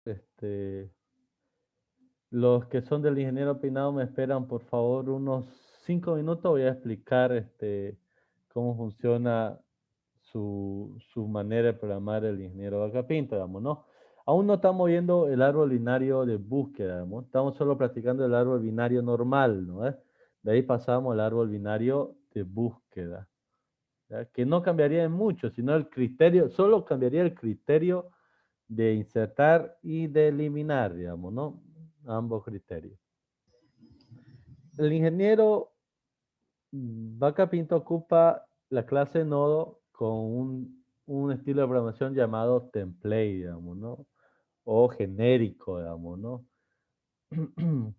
Este, los que son del ingeniero Peinado me esperan, por favor, unos 5 minutos. Voy a explicar cómo funciona su manera de programar el ingeniero Vacapinto, digamos, ¿no? Aún no estamos viendo el árbol binario de búsqueda, digamos. Estamos solo practicando el árbol binario normal, ¿no? De ahí pasamos al árbol binario de búsqueda, ¿ya? Que no cambiaría en mucho, sino el criterio, solo cambiaría el criterio de insertar y de eliminar, digamos, ¿no? Ambos criterios. El ingeniero Vaca Pinto ocupa la clase nodo con un estilo de programación llamado template, digamos, ¿no? O genérico, digamos, ¿no? En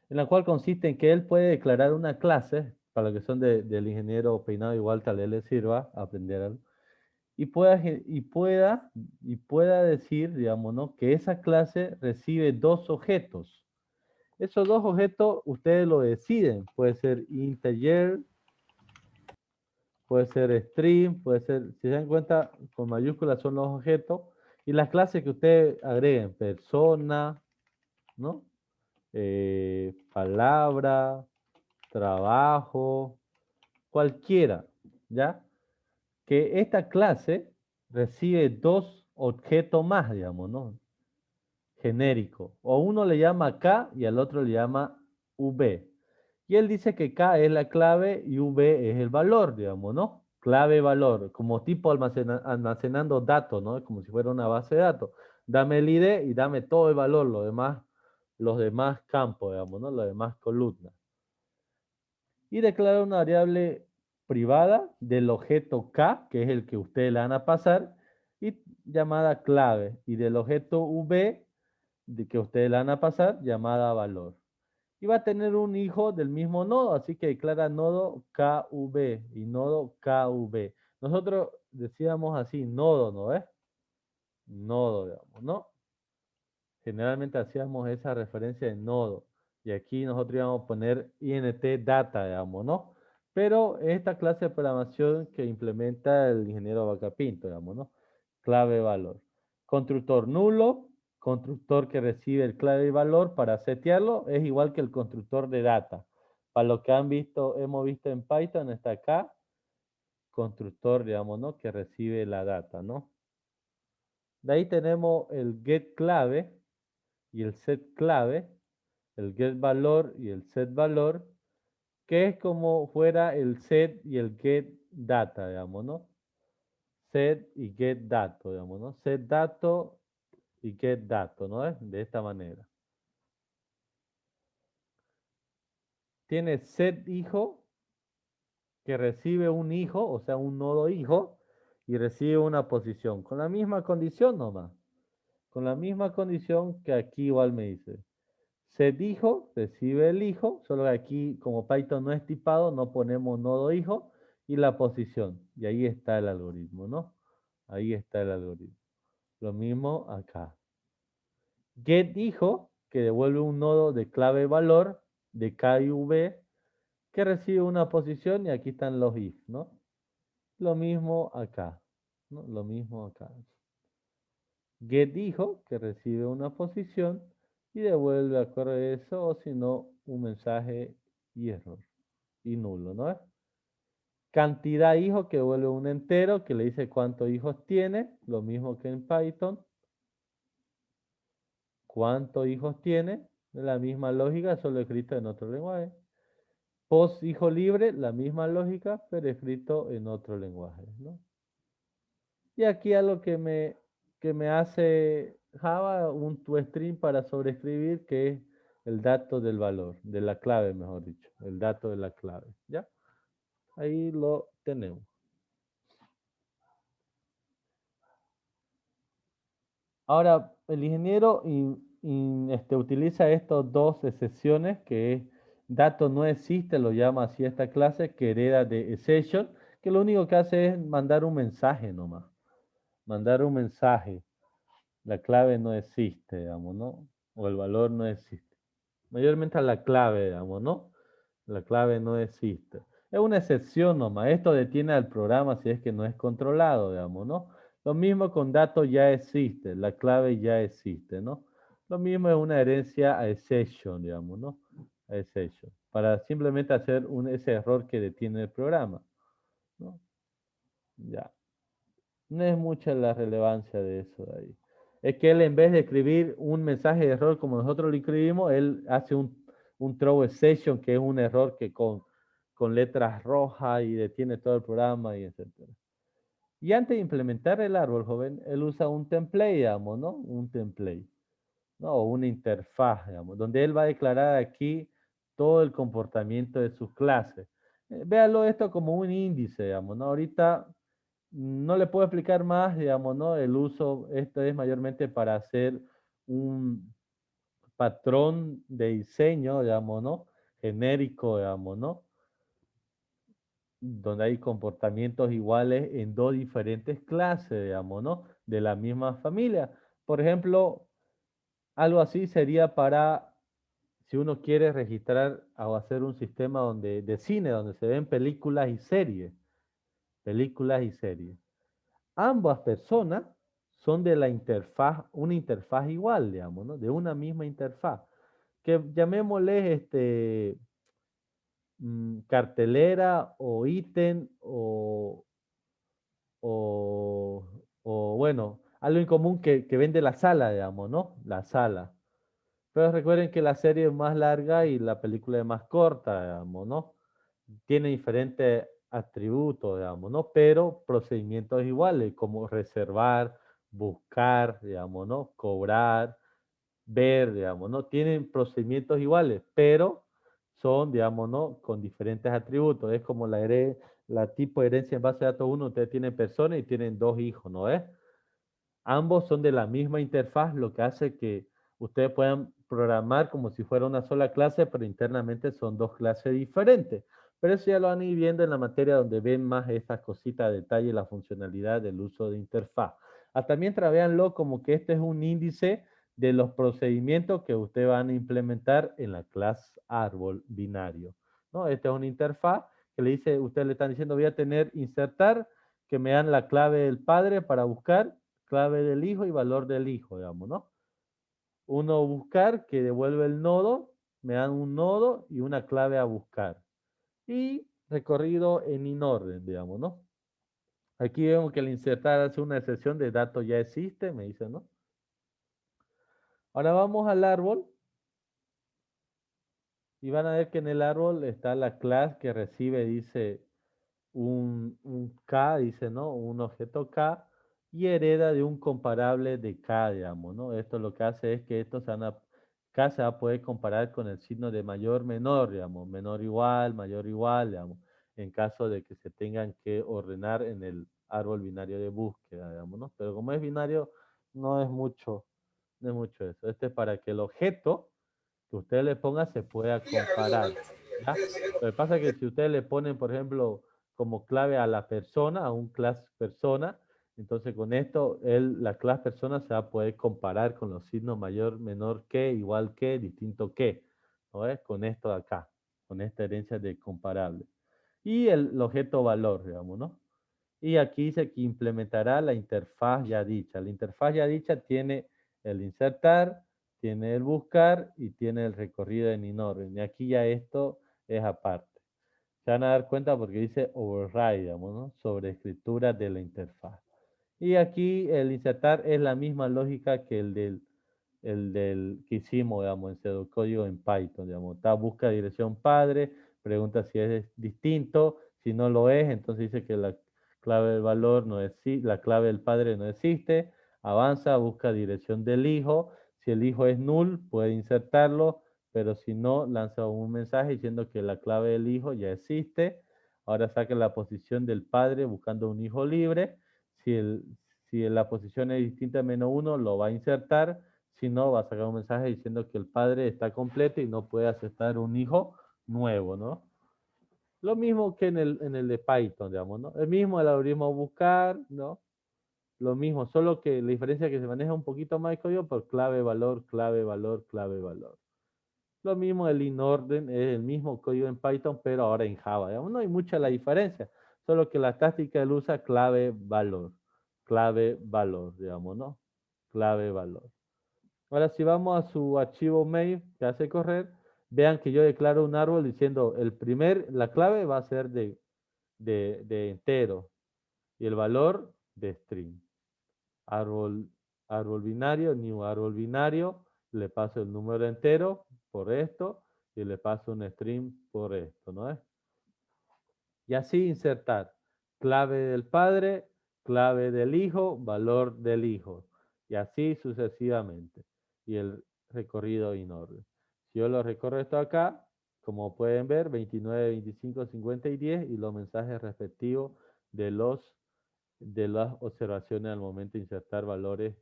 la cual consiste en que él puede declarar una clase, para los que son del ingeniero Peinado, igual tal vez les sirva aprender algo, y pueda decir, digamos, ¿no? Que esa clase recibe dos objetos. Esos dos objetos ustedes lo deciden. Puede ser integer, puede ser string, puede ser, si se dan cuenta, con mayúsculas son los objetos. Y las clases que ustedes agreguen, persona, ¿no? Palabra, trabajo, cualquiera, ¿ya? Que esta clase recibe dos objetos más, digamos, ¿no? Genérico. O uno le llama K y al otro le llama V. Y él dice que K es la clave y V es el valor, digamos, ¿no? Clave, valor, como tipo almacenando datos, ¿no? Como si fuera una base de datos. Dame el ID y dame todo el valor, los demás campos, digamos, ¿no? Las demás columnas. Y declara una variable privada del objeto K, que es el que ustedes le van a pasar, y llamada clave. Y del objeto V, de que ustedes le van a pasar, llamada valor. Y va a tener un hijo del mismo nodo, así que declara nodo KV y nodo KV. Nosotros decíamos así, nodo, ¿no ves? Nodo, digamos, ¿no? Generalmente hacíamos esa referencia de nodo. Y aquí nosotros íbamos a poner int data, digamos, ¿no? Pero esta clase de programación que implementa el ingeniero Vacapinto, digamos, ¿no? Clave valor. Constructor nulo, constructor que recibe el clave y valor para setearlo, es igual que el constructor de data. Para lo que hemos visto en Python, está acá, constructor, digamos, ¿no? Que recibe la data, ¿no? De ahí tenemos el get clave y el set clave, el get valor y el set valor, que es como fuera el set y el get data, digamos, ¿no? Set y get dato, digamos, ¿no? Set dato y get dato, ¿no? De esta manera. Tiene set hijo, que recibe un hijo, o sea, un nodo hijo, y recibe una posición, con la misma condición nomás. Con la misma condición que aquí igual me dice. Set hijo recibe el hijo, solo que aquí como Python no es tipado, no ponemos nodo hijo y la posición. Y ahí está el algoritmo, ¿no? Ahí está el algoritmo. Lo mismo acá. Get hijo, que devuelve un nodo de clave valor de K y V, que recibe una posición y aquí están los if, ¿no? Lo mismo acá, ¿no? Lo mismo acá. Get hijo, que recibe una posición y devuelve acorde a eso, o si no, un mensaje y error y nulo, ¿no? Cantidad hijo, que devuelve un entero, que le dice cuántos hijos tiene, lo mismo que en Python. ¿Cuántos hijos tiene? La misma lógica, solo escrito en otro lenguaje. Post hijo libre, la misma lógica, pero escrito en otro lenguaje, ¿no? Y aquí algo que me hace Java, un toString para sobreescribir, que es el dato del valor, de la clave, mejor dicho, el dato de la clave, ¿ya? Ahí lo tenemos. Ahora, el ingeniero utiliza estas dos excepciones, que es dato no existe, lo llama así esta clase, que hereda de exception, que lo único que hace es mandar un mensaje nomás, mandar un mensaje. La clave no existe, digamos, ¿no? O el valor no existe. Mayormente la clave, digamos, ¿no? La clave no existe. Es una excepción nomás. Esto detiene al programa si es que no es controlado, digamos, ¿no? Lo mismo con datos ya existe, la clave ya existe, ¿no? Lo mismo es una herencia a exception, digamos, ¿no? A exception, para simplemente hacer ese error que detiene el programa, ¿no? Ya. No es mucha la relevancia de eso de ahí. Es que él en vez de escribir un mensaje de error como nosotros lo escribimos, él hace un throw exception, que es un error que con letras rojas y detiene todo el programa y etcétera. Y antes de implementar el árbol, joven, él usa un template, digamos, ¿no? Un template, ¿no? O una interfaz, digamos, donde él va a declarar aquí todo el comportamiento de sus clases. Véalo esto como un índice, digamos, ¿no? Ahorita no le puedo explicar más, digamos, ¿no? El uso, esto es mayormente para hacer un patrón de diseño, digamos, ¿no? Genérico, digamos, ¿no? Donde hay comportamientos iguales en dos diferentes clases, digamos, ¿no? De la misma familia. Por ejemplo, algo así sería para, si uno quiere registrar o hacer un sistema de cine, donde se ven películas y series. Ambas personas son de la interfaz, una interfaz igual, digamos, ¿no? De una misma interfaz. Que llamémosle cartelera o ítem o, o, bueno, algo en común que vende la sala, digamos, ¿no? La sala. Pero recuerden que la serie es más larga y la película es más corta, digamos, ¿no? Tiene diferentes atributos, digamos, ¿no? Pero procedimientos iguales, como reservar, buscar, digamos, ¿no? Cobrar, ver, digamos, ¿no? Tienen procedimientos iguales, pero son, digamos, ¿no? Con diferentes atributos. Es como la tipo de herencia en base a datos uno, ustedes tienen personas y tienen dos hijos, ¿no es? Ambos son de la misma interfaz, lo que hace que ustedes puedan programar como si fuera una sola clase, pero internamente son dos clases diferentes. Pero eso ya lo van a ir viendo en la materia donde ven más estas cositas de detalle, la funcionalidad del uso de interfaz. Hasta mientras véanlo como que este es un índice de los procedimientos que ustedes van a implementar en la clase árbol binario, ¿no? Esta es una interfaz que le dice, ustedes le están diciendo, voy a tener insertar, que me dan la clave del padre para buscar, clave del hijo y valor del hijo, digamos, ¿no? Uno buscar, que devuelve el nodo, me dan un nodo y una clave a buscar. Y recorrido en inorden, digamos, ¿no? Aquí vemos que el insertar hace una excepción de datos ya existe, me dice, ¿no? Ahora vamos al árbol y van a ver que en el árbol está la clase que recibe, dice, un K, dice, ¿no? Un objeto K y hereda de un comparable de K, digamos, ¿no? Esto lo que hace es que K se va a poder comparar con el signo de mayor, menor, digamos, menor igual, mayor igual, digamos, en caso de que se tengan que ordenar en el árbol binario de búsqueda, digamos, ¿no? Pero como es binario, no es mucho, no es mucho eso. Este es para que el objeto que usted le ponga se pueda comparar, ¿ya? Lo que pasa es que si ustedes le ponen, por ejemplo, como clave a la persona, a un class persona, entonces con esto la class persona se va a poder comparar con los signos mayor, menor que, igual que, distinto que, ¿no es? Con esto de acá, con esta herencia de comparable. Y el objeto valor, digamos, ¿no? Y aquí dice que implementará la interfaz ya dicha. La interfaz ya dicha tiene el insertar, tiene el buscar y tiene el recorrido en inorden. Y aquí ya esto es aparte. Se van a dar cuenta porque dice override, digamos, ¿no? Sobre escritura de la interfaz. Y aquí el insertar es la misma lógica que el que hicimos, digamos, en pseudocódigo en Python, digamos. Está busca dirección padre, pregunta si es distinto, si no lo es, entonces dice que la clave del valor no existe, la clave del padre no existe, avanza, busca dirección del hijo, si el hijo es null, puede insertarlo, pero si no, lanza un mensaje diciendo que la clave del hijo ya existe, ahora saca la posición del padre buscando un hijo libre, si, si la posición es distinta a -1, lo va a insertar, si no, va a sacar un mensaje diciendo que el padre está completo y no puede aceptar un hijo nuevo, ¿no? Lo mismo que en el de Python, digamos, ¿no? El mismo el algoritmo buscar, ¿no? Lo mismo, solo que la diferencia es que se maneja un poquito más el código por clave, valor, clave, valor, clave, valor. Lo mismo el inorden, es el mismo código en Python, pero ahora en Java, digamos, no hay mucha la diferencia, solo que la táctica él usa clave, valor. clave valor, digamos, ¿no? Clave valor. Ahora, si vamos a su archivo main que hace correr, vean que yo declaro un árbol diciendo la clave va a ser de entero y el valor de string. Árbol, árbol binario, new árbol binario, le paso el número entero por esto y le paso un string por esto, ¿no es? Y así insertar clave del padre, clave del hijo, valor del hijo. Y así sucesivamente. Y el recorrido en orden. Si yo lo recorro esto acá, como pueden ver, 29, 25, 50 y 10 y los mensajes respectivos de las observaciones al momento de insertar valores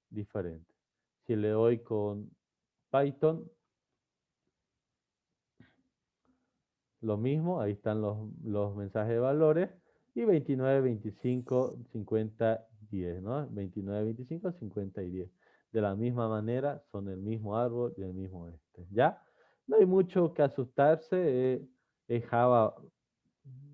diferentes. Si le doy con Python, lo mismo, ahí están los mensajes de valores. Y 29, 25, 50, 10, ¿no? 29, 25, 50 y 10. De la misma manera, son el mismo árbol y el mismo este, ¿ya? No hay mucho que asustarse, es Java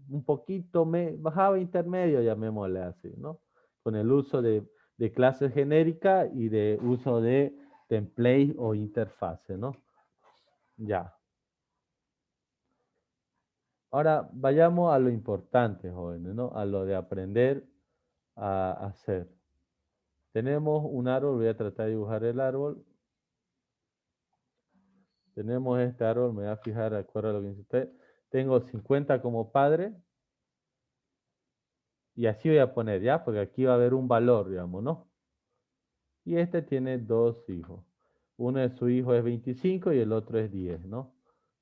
un poquito, Java intermedio, llamémosle así, ¿no? Con el uso de clases genéricas y de uso de template o interfase, ¿no? Ya. Ahora vayamos a lo importante, jóvenes, ¿no? A lo de aprender a hacer. Tenemos un árbol, voy a tratar de dibujar el árbol. Tenemos este árbol, me voy a fijar de acuerdo a lo que dice usted. Tengo 50 como padre. Y así voy a poner, ¿ya? Porque aquí va a haber un valor, digamos, ¿no? Y este tiene dos hijos. Uno de sus hijos es 25 y el otro es 10, ¿no?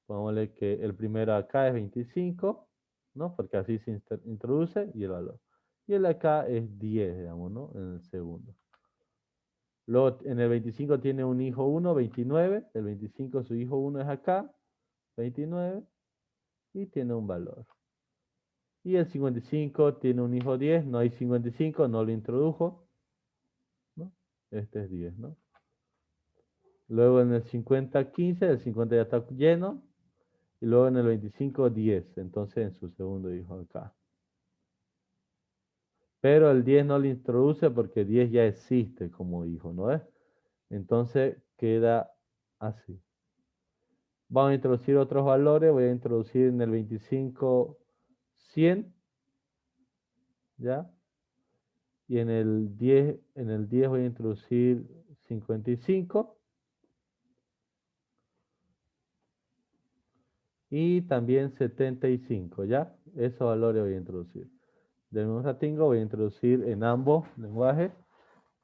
Pongámosle que el primero acá es 25, ¿no? Porque así se introduce y el valor. Y el de acá es 10, digamos, ¿no? En el segundo. Luego en el 25 tiene un hijo 1, 29. El 25 su hijo 1 es acá, 29. Y tiene un valor. Y el 55 tiene un hijo 10, no hay 55, no lo introdujo, ¿no? Este es 10, ¿no? Luego en el 50, 15, el 50 ya está lleno. Y luego en el 25, 10. Entonces en su segundo hijo acá. Pero el 10 no lo introduce porque 10 ya existe como hijo, ¿no es? Entonces queda así. Vamos a introducir otros valores. Voy a introducir en el 25, 100. ¿Ya? Y en el 10 voy a introducir 55. Y también 75, ¿ya? Esos valores voy a introducir. De un ratingo voy a introducir en ambos lenguajes.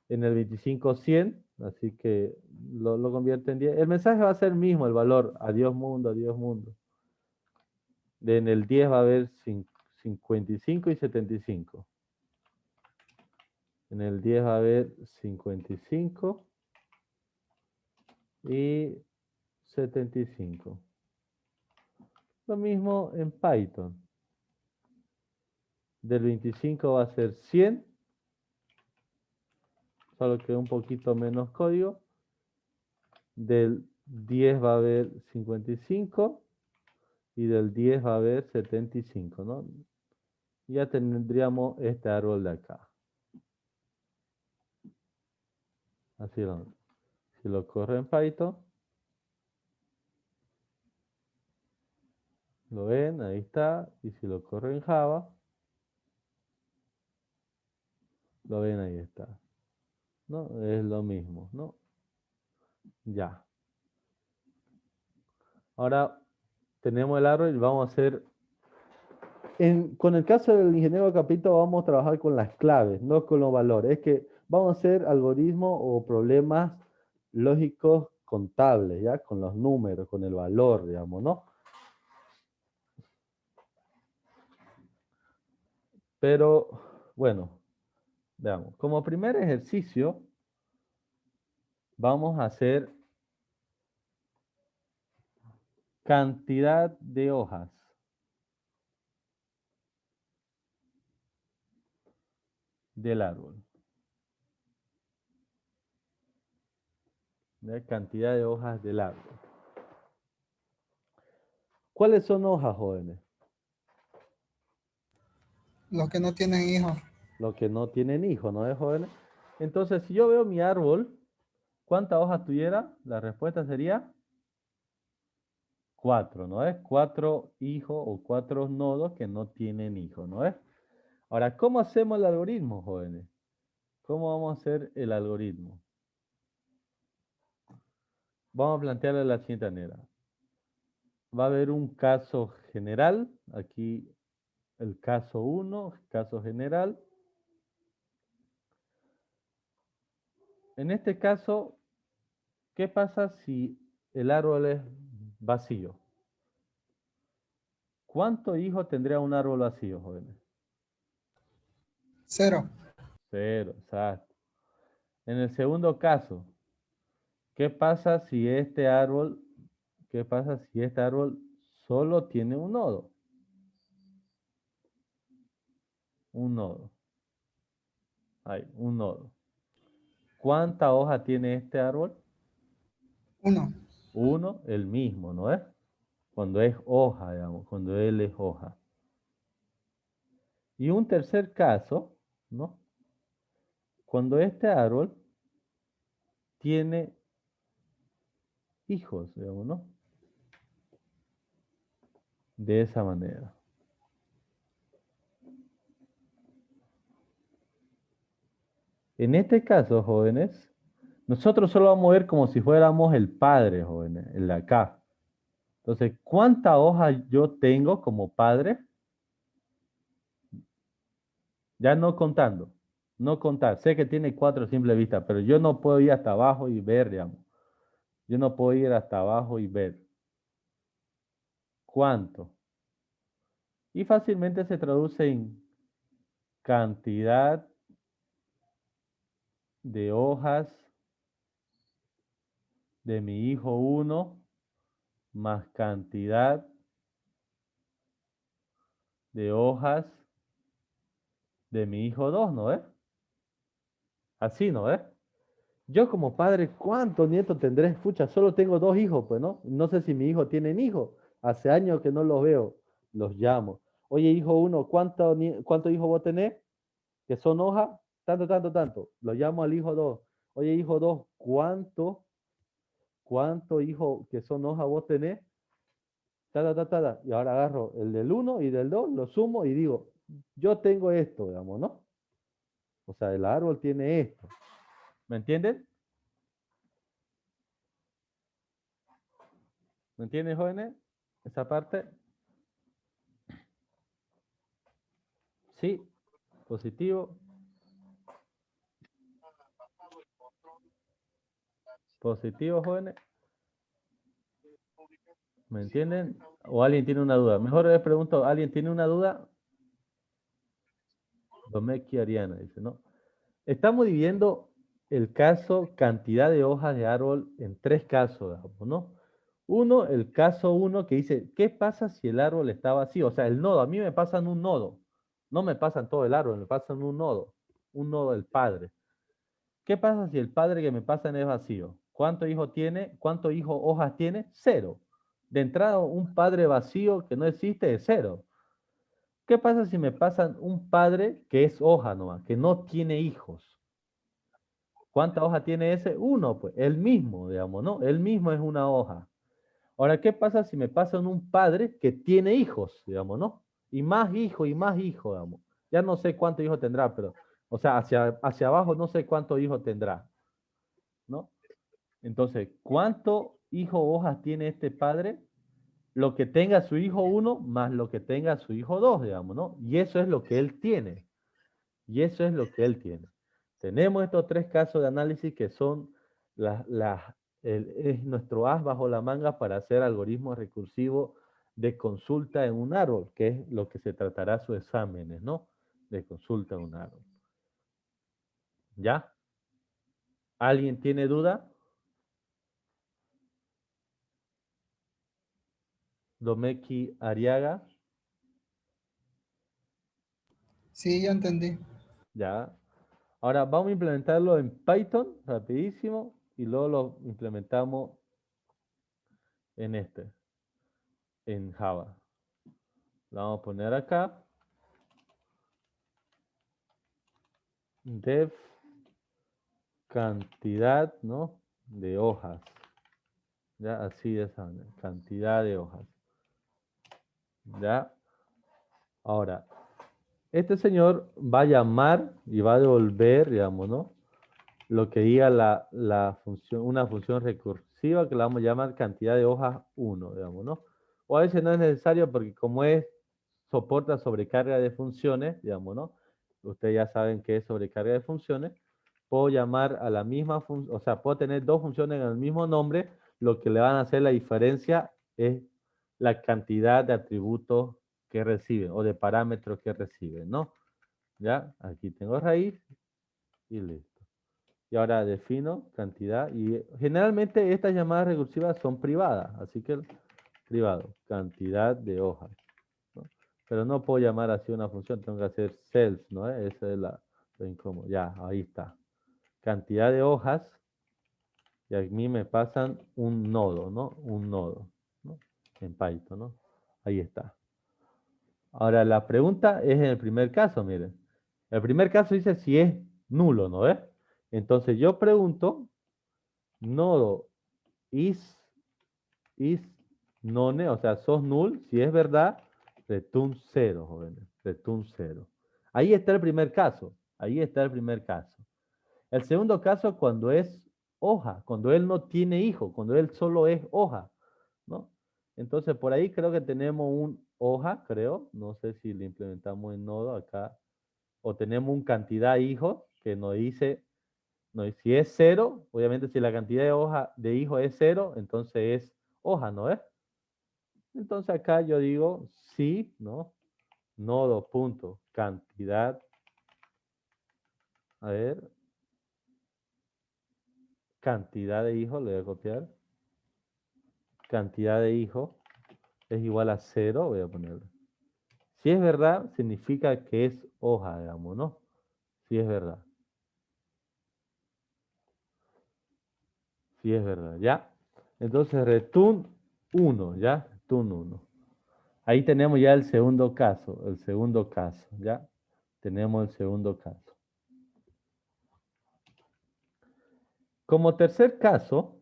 En el 25, 100, así que lo convierte en 10. El mensaje va a ser el mismo, el valor. Adiós mundo, adiós mundo. En el 10 va a haber 55 y 75. En el 10 va a haber 55 y 75. Lo mismo en Python. Del 25 va a ser 100, solo que un poquito menos código. Del 10 va a haber 55 y del 10 va a haber 75, ¿no? Ya tendríamos este árbol de acá. Así lo, si lo corro en Python, lo ven, ahí está. Y si lo corro en Java, lo ven, ahí está. ¿No? Es lo mismo, ¿no? Ya. Ahora tenemos el árbol y vamos a hacer... con el caso del ingeniero Capito vamos a trabajar con las claves, no con los valores. Es que vamos a hacer algoritmos o problemas lógicos contables, ¿ya? Con los números, con el valor, digamos, ¿no? Pero, bueno, veamos. Como primer ejercicio, vamos a hacer cantidad de hojas del árbol. ¿Ya? Cantidad de hojas del árbol. ¿Cuáles son hojas, jóvenes? Los que no tienen hijos. Los que no tienen hijos, ¿no es, jóvenes? Entonces, si yo veo mi árbol, ¿cuántas hojas tuviera? La respuesta sería 4, ¿no es? 4 hijos o 4 nodos que no tienen hijos, ¿no es? Ahora, ¿cómo hacemos el algoritmo, jóvenes? ¿Cómo vamos a hacer el algoritmo? Vamos a plantearlo de la siguiente manera. Va a haber un caso general, aquí el caso 1, caso general. En este caso, ¿qué pasa si el árbol es vacío? ¿Cuántos hijos tendría un árbol vacío, jóvenes? 0. 0, exacto. En el segundo caso, ¿qué pasa si este árbol, qué pasa si este árbol solo tiene un nodo? Un nodo. Hay un nodo. ¿Cuánta hoja tiene este árbol? 1. Uno, el mismo, ¿no es? Cuando es hoja, digamos, cuando él es hoja. Y un tercer caso, ¿no? Cuando este árbol tiene hijos, digamos, ¿no? De esa manera. En este caso, jóvenes, nosotros solo vamos a ver como si fuéramos el padre, jóvenes, el de acá. Entonces, ¿cuánta hoja yo tengo como padre? Ya no contando, no contar. Sé que tiene 4 a simple vista, pero yo no puedo ir hasta abajo y ver, digamos. Yo no puedo ir hasta abajo y ver. ¿Cuánto? Y fácilmente se traduce en cantidad de hojas de mi hijo 1 más cantidad de hojas de mi hijo 2, ¿no es? Así, ¿no es? Yo como padre, ¿cuántos nietos tendré? Pucha, solo tengo 2 hijos, pues, ¿no? No sé si mi hijo tiene hijos. Hace años que no los veo. Los llamo. Oye, hijo 1, ¿cuántos hijos vos tenés? Que son hojas, tanto, tanto, tanto. Lo llamo al hijo 2. Oye, hijo 2, ¿cuántos hijos que son hojas vos tenés? Ta, ta, ta, ta, ta. Y ahora agarro el del 1 y del 2, lo sumo y digo, yo tengo esto, digamos, ¿no? O sea, el árbol tiene esto. ¿Me entienden? ¿Me entienden, jóvenes? Esa parte. Sí, positivo, positivo, jóvenes. ¿Me entienden? ¿O alguien tiene una duda? Mejor les pregunto, ¿alguien tiene una duda? Domecki Ariana dice, ¿no? Estamos dividiendo el caso cantidad de hojas de árbol en 3 casos, digamos, ¿no? Uno, el caso 1 que dice, ¿qué pasa si el árbol está vacío? O sea, el nodo, a mí me pasan un nodo, no me pasan todo el árbol, me pasan un nodo del padre. ¿Qué pasa si el padre que me pasan es vacío? ¿Cuántos hijos tiene? ¿Cuántos hijos hojas tiene? 0. De entrada, un padre vacío que no existe es 0. ¿Qué pasa si me pasan un padre que es hoja nomás, que no tiene hijos? ¿Cuántas hojas tiene ese? Uno, pues, el mismo, digamos, ¿no? El mismo es una hoja. Ahora, ¿qué pasa si me pasan un padre que tiene hijos, digamos, ¿no? Y más hijos, digamos. Ya no sé cuántos hijos tendrá, pero, o sea, hacia abajo no sé cuántos hijos tendrá, ¿no? Entonces, ¿cuántos hijos o hojas tiene este padre? Lo que tenga su hijo 1 más lo que tenga su hijo 2, digamos, ¿no? Y eso es lo que él tiene. Y eso es lo que él tiene. Tenemos estos 3 casos de análisis que son es nuestro as bajo la manga para hacer algoritmos recursivos de consulta en un árbol, que es lo que se tratará sus exámenes, ¿no? De consulta en un árbol. ¿Ya? ¿Alguien tiene duda? Domeki Ariaga, Sí, ya entendí. ¿ya? Ahora vamos a implementarlo en Python, rapidísimo, y luego lo implementamos en Java. Lo vamos a poner acá. def cantidad, ¿no? De hojas. Ya, así de esa manera, cantidad de hojas. Ya. Ahora, este señor va a llamar y va a devolver, digamos, ¿no? Lo que diga la función, una función recursiva que la vamos a llamar cantidad de hojas 1, digamos, ¿no? O a veces no es necesario porque como soporta sobrecarga de funciones, digamos, ¿no? Ustedes ya saben que es sobrecarga de funciones. Puedo llamar a la misma función, o sea, puedo tener dos funciones en el mismo nombre, lo que le van a hacer la diferencia es la cantidad de atributos que reciben o de parámetros que reciben, ¿no? Ya, aquí tengo raíz y listo. Y ahora defino cantidad y generalmente estas llamadas recursivas son privadas, así que privado, cantidad de hojas, ¿no? Pero no puedo llamar así una función, tengo que hacer cells, ¿no? Esa es lo incómodo. Ya, ahí está. Cantidad de hojas y a mí me pasan un nodo, ¿no? Un nodo, ¿no? En Python, ¿no? Ahí está. Ahora la pregunta es en el primer caso, miren. El primer caso dice si es nulo, ¿no ves? Entonces yo pregunto, nodo is none, o sea, sos null, si es verdad, return 0, jóvenes, return 0. Ahí está el primer caso, ahí está el primer caso. El segundo caso cuando es hoja, cuando él no tiene hijo, cuando él solo es hoja, ¿no? Entonces por ahí creo que tenemos un hoja, creo, no sé si le implementamos en nodo acá, o tenemos un cantidad hijos que nos dice, no, si es 0, obviamente si la cantidad de hoja de hijos es 0, entonces es hoja, ¿no es? Entonces acá yo digo sí, ¿no? Nodo punto cantidad, a ver, cantidad de hijos, le voy a copiar, cantidad de hijos es igual a 0, voy a ponerlo. Si es verdad, significa que es hoja, digamos, ¿no? Si es verdad. Si es verdad, ¿ya? Entonces return 1, ¿ya? Return 1. Ahí tenemos ya el segundo caso, ¿ya? Tenemos el segundo caso. Como tercer caso,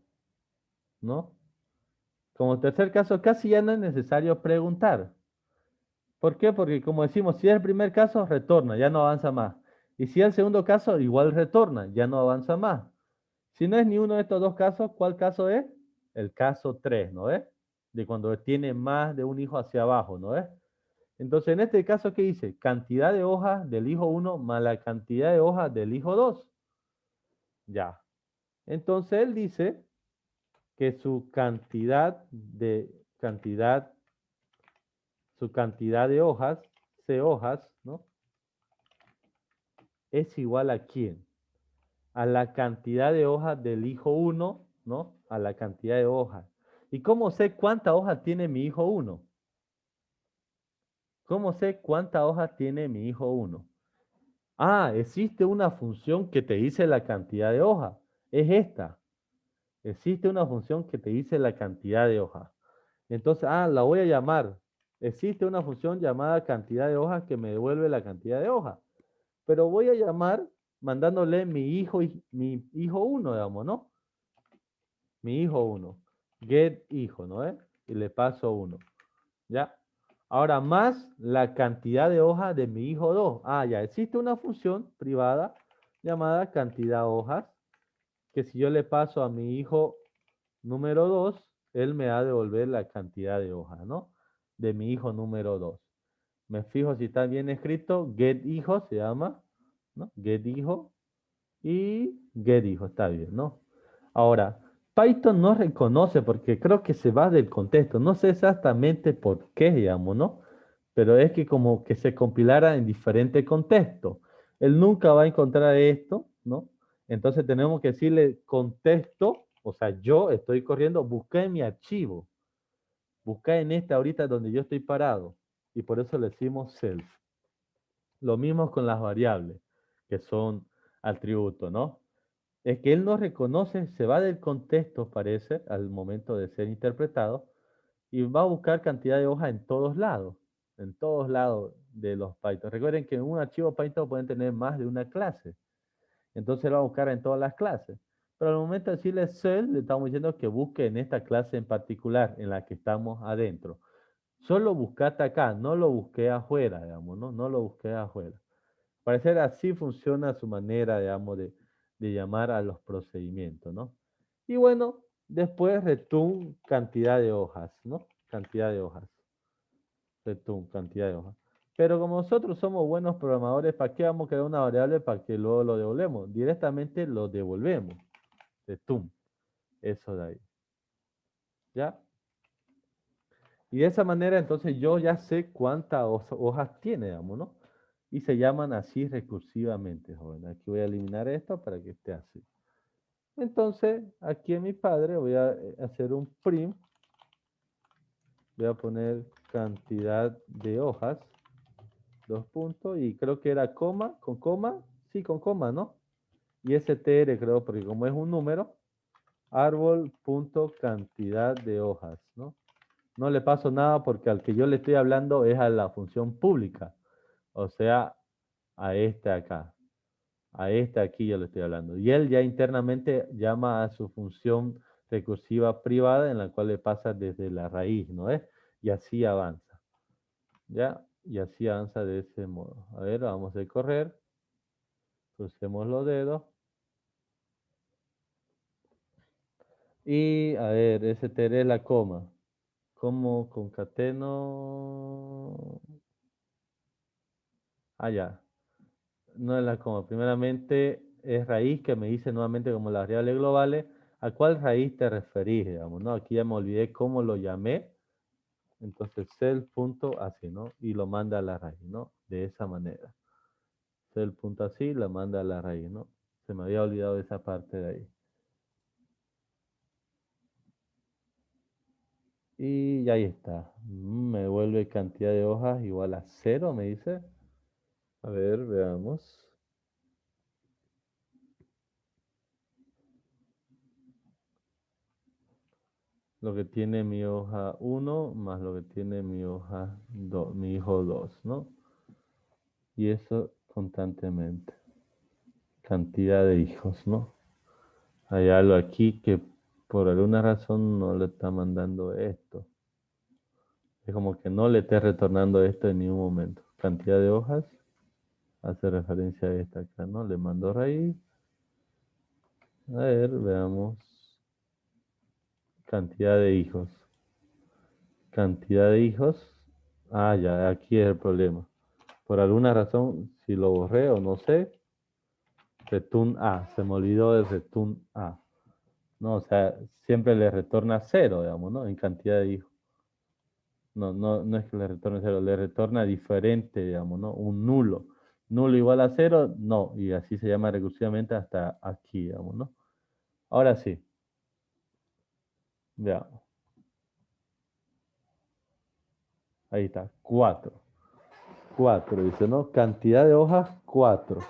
¿no? Como tercer caso, casi ya no es necesario preguntar. ¿Por qué? Porque como decimos, si es el primer caso, retorna, ya no avanza más. Y si es el segundo caso, igual retorna, ya no avanza más. Si no es ni uno de estos dos casos, ¿cuál caso es? El caso 3, ¿no es? De cuando tiene más de un hijo hacia abajo, ¿no es? Entonces, en este caso, ¿qué dice? Cantidad de hojas del hijo 1 más la cantidad de hojas del hijo 2. Ya. Entonces, él dice que su cantidad de hojas, C hojas, ¿no? Es igual a quién? A la cantidad de hojas del hijo 1, ¿no? A la cantidad de hojas. ¿Y cómo sé cuántas hojas tiene mi hijo 1? ¿Cómo sé cuántas hojas tiene mi hijo 1? Ah, existe una función que te dice la cantidad de hojas. Es esta. Existe una función que te dice la cantidad de hojas. Entonces, la voy a llamar. Existe una función llamada cantidad de hojas que me devuelve la cantidad de hojas. Pero voy a llamar mandándole mi hijo 1, digamos, ¿no? Mi hijo 1. Get hijo, ¿no es? Y le paso 1. ¿Ya? Ahora más la cantidad de hojas de mi hijo 2. Ya, existe una función privada llamada cantidad hojas, que si yo le paso a mi hijo número 2, él me va a devolver la cantidad de hojas, ¿no? De mi hijo número 2. Me fijo si está bien escrito, get hijo se llama, ¿no? Get hijo y get hijo, está bien, ¿no? Ahora, Python no reconoce porque creo que se va del contexto, no sé exactamente por qué, digamos, ¿no? Pero es que como que se compilara en diferente contexto. Él nunca va a encontrar esto, ¿no? Entonces tenemos que decirle contexto, o sea, yo estoy corriendo, busca en mi archivo, busca en este ahorita donde yo estoy parado, y por eso le decimos self. Lo mismo con las variables, que son atributos, ¿no? Es que él no reconoce, se va del contexto, parece, al momento de ser interpretado, y va a buscar cantidad de hojas en todos lados de los Python. Recuerden que en un archivo Python pueden tener más de una clase. Entonces lo va a buscar en todas las clases. Pero al momento de decirle cell, le estamos diciendo que busque en esta clase en particular, en la que estamos adentro. Solo buscate acá, no lo busqué afuera, digamos, ¿no? No lo busqué afuera. Parecer así funciona su manera, digamos, de llamar a los procedimientos, ¿no? Y bueno, después return cantidad de hojas, ¿no? Cantidad de hojas. Return cantidad de hojas. Pero como nosotros somos buenos programadores, ¿para qué vamos a crear una variable para que luego lo devolvemos? Directamente lo devolvemos. Return. Eso de ahí. ¿Ya? Y de esa manera, entonces yo ya sé cuántas hojas tiene, digamos, ¿no? Y se llaman así recursivamente, joven. Aquí voy a eliminar esto para que esté así. Entonces, aquí en mi padre voy a hacer un print. Voy a poner cantidad de hojas. Dos puntos. Y creo que era coma, con coma. Sí, con coma, ¿no? Y str creo, porque como es un número, árbol punto cantidad de hojas, ¿no? No le paso nada porque al que yo le estoy hablando es a la función pública. O sea, a este acá. A este aquí yo le estoy hablando. Y él ya internamente llama a su función recursiva privada en la cual le pasa desde la raíz, ¿no es? Y así avanza. ¿Ya? Y así avanza de ese modo. A ver, vamos a correr. Crucemos los dedos. Y a ver, str es la coma. ¿Cómo concateno? Ah, ya. No es la coma. Primeramente es raíz que me dice nuevamente como las variables globales. ¿A cuál raíz te referís, digamos, no? Aquí ya me olvidé cómo lo llamé. Entonces, cell punto así, ¿no? Y lo manda a la raíz, ¿no? De esa manera. Cell punto así, lo manda a la raíz, ¿no? Se me había olvidado esa parte de ahí. Y ya ahí está. Me vuelve cantidad de hojas igual a 0, me dice. A ver, veamos. Lo que tiene mi hoja 1 más lo que tiene mi hoja 2, mi hijo 2, ¿no? Y eso constantemente. Cantidad de hijos, ¿no? Hay algo aquí que por alguna razón no le está mandando esto. Es como que no le esté retornando esto en ningún momento. Cantidad de hojas. Hace referencia a esta acá, ¿no? Le mando raíz. A ver, veamos. Cantidad de hijos. Cantidad de hijos. Ah, ya, aquí es el problema. Por alguna razón, si lo borré o no sé, return A. Se me olvidó el return A. No, o sea, siempre le retorna 0, digamos, ¿no? En cantidad de hijos. No, no es que le retorne 0, le retorna diferente, digamos, ¿no? Un nulo. Nulo igual a 0, no. Y así se llama recursivamente hasta aquí, digamos, ¿no? Ahora sí. Veamos. Ahí está, 4. 4, dice, ¿no? Cantidad de hojas, 4.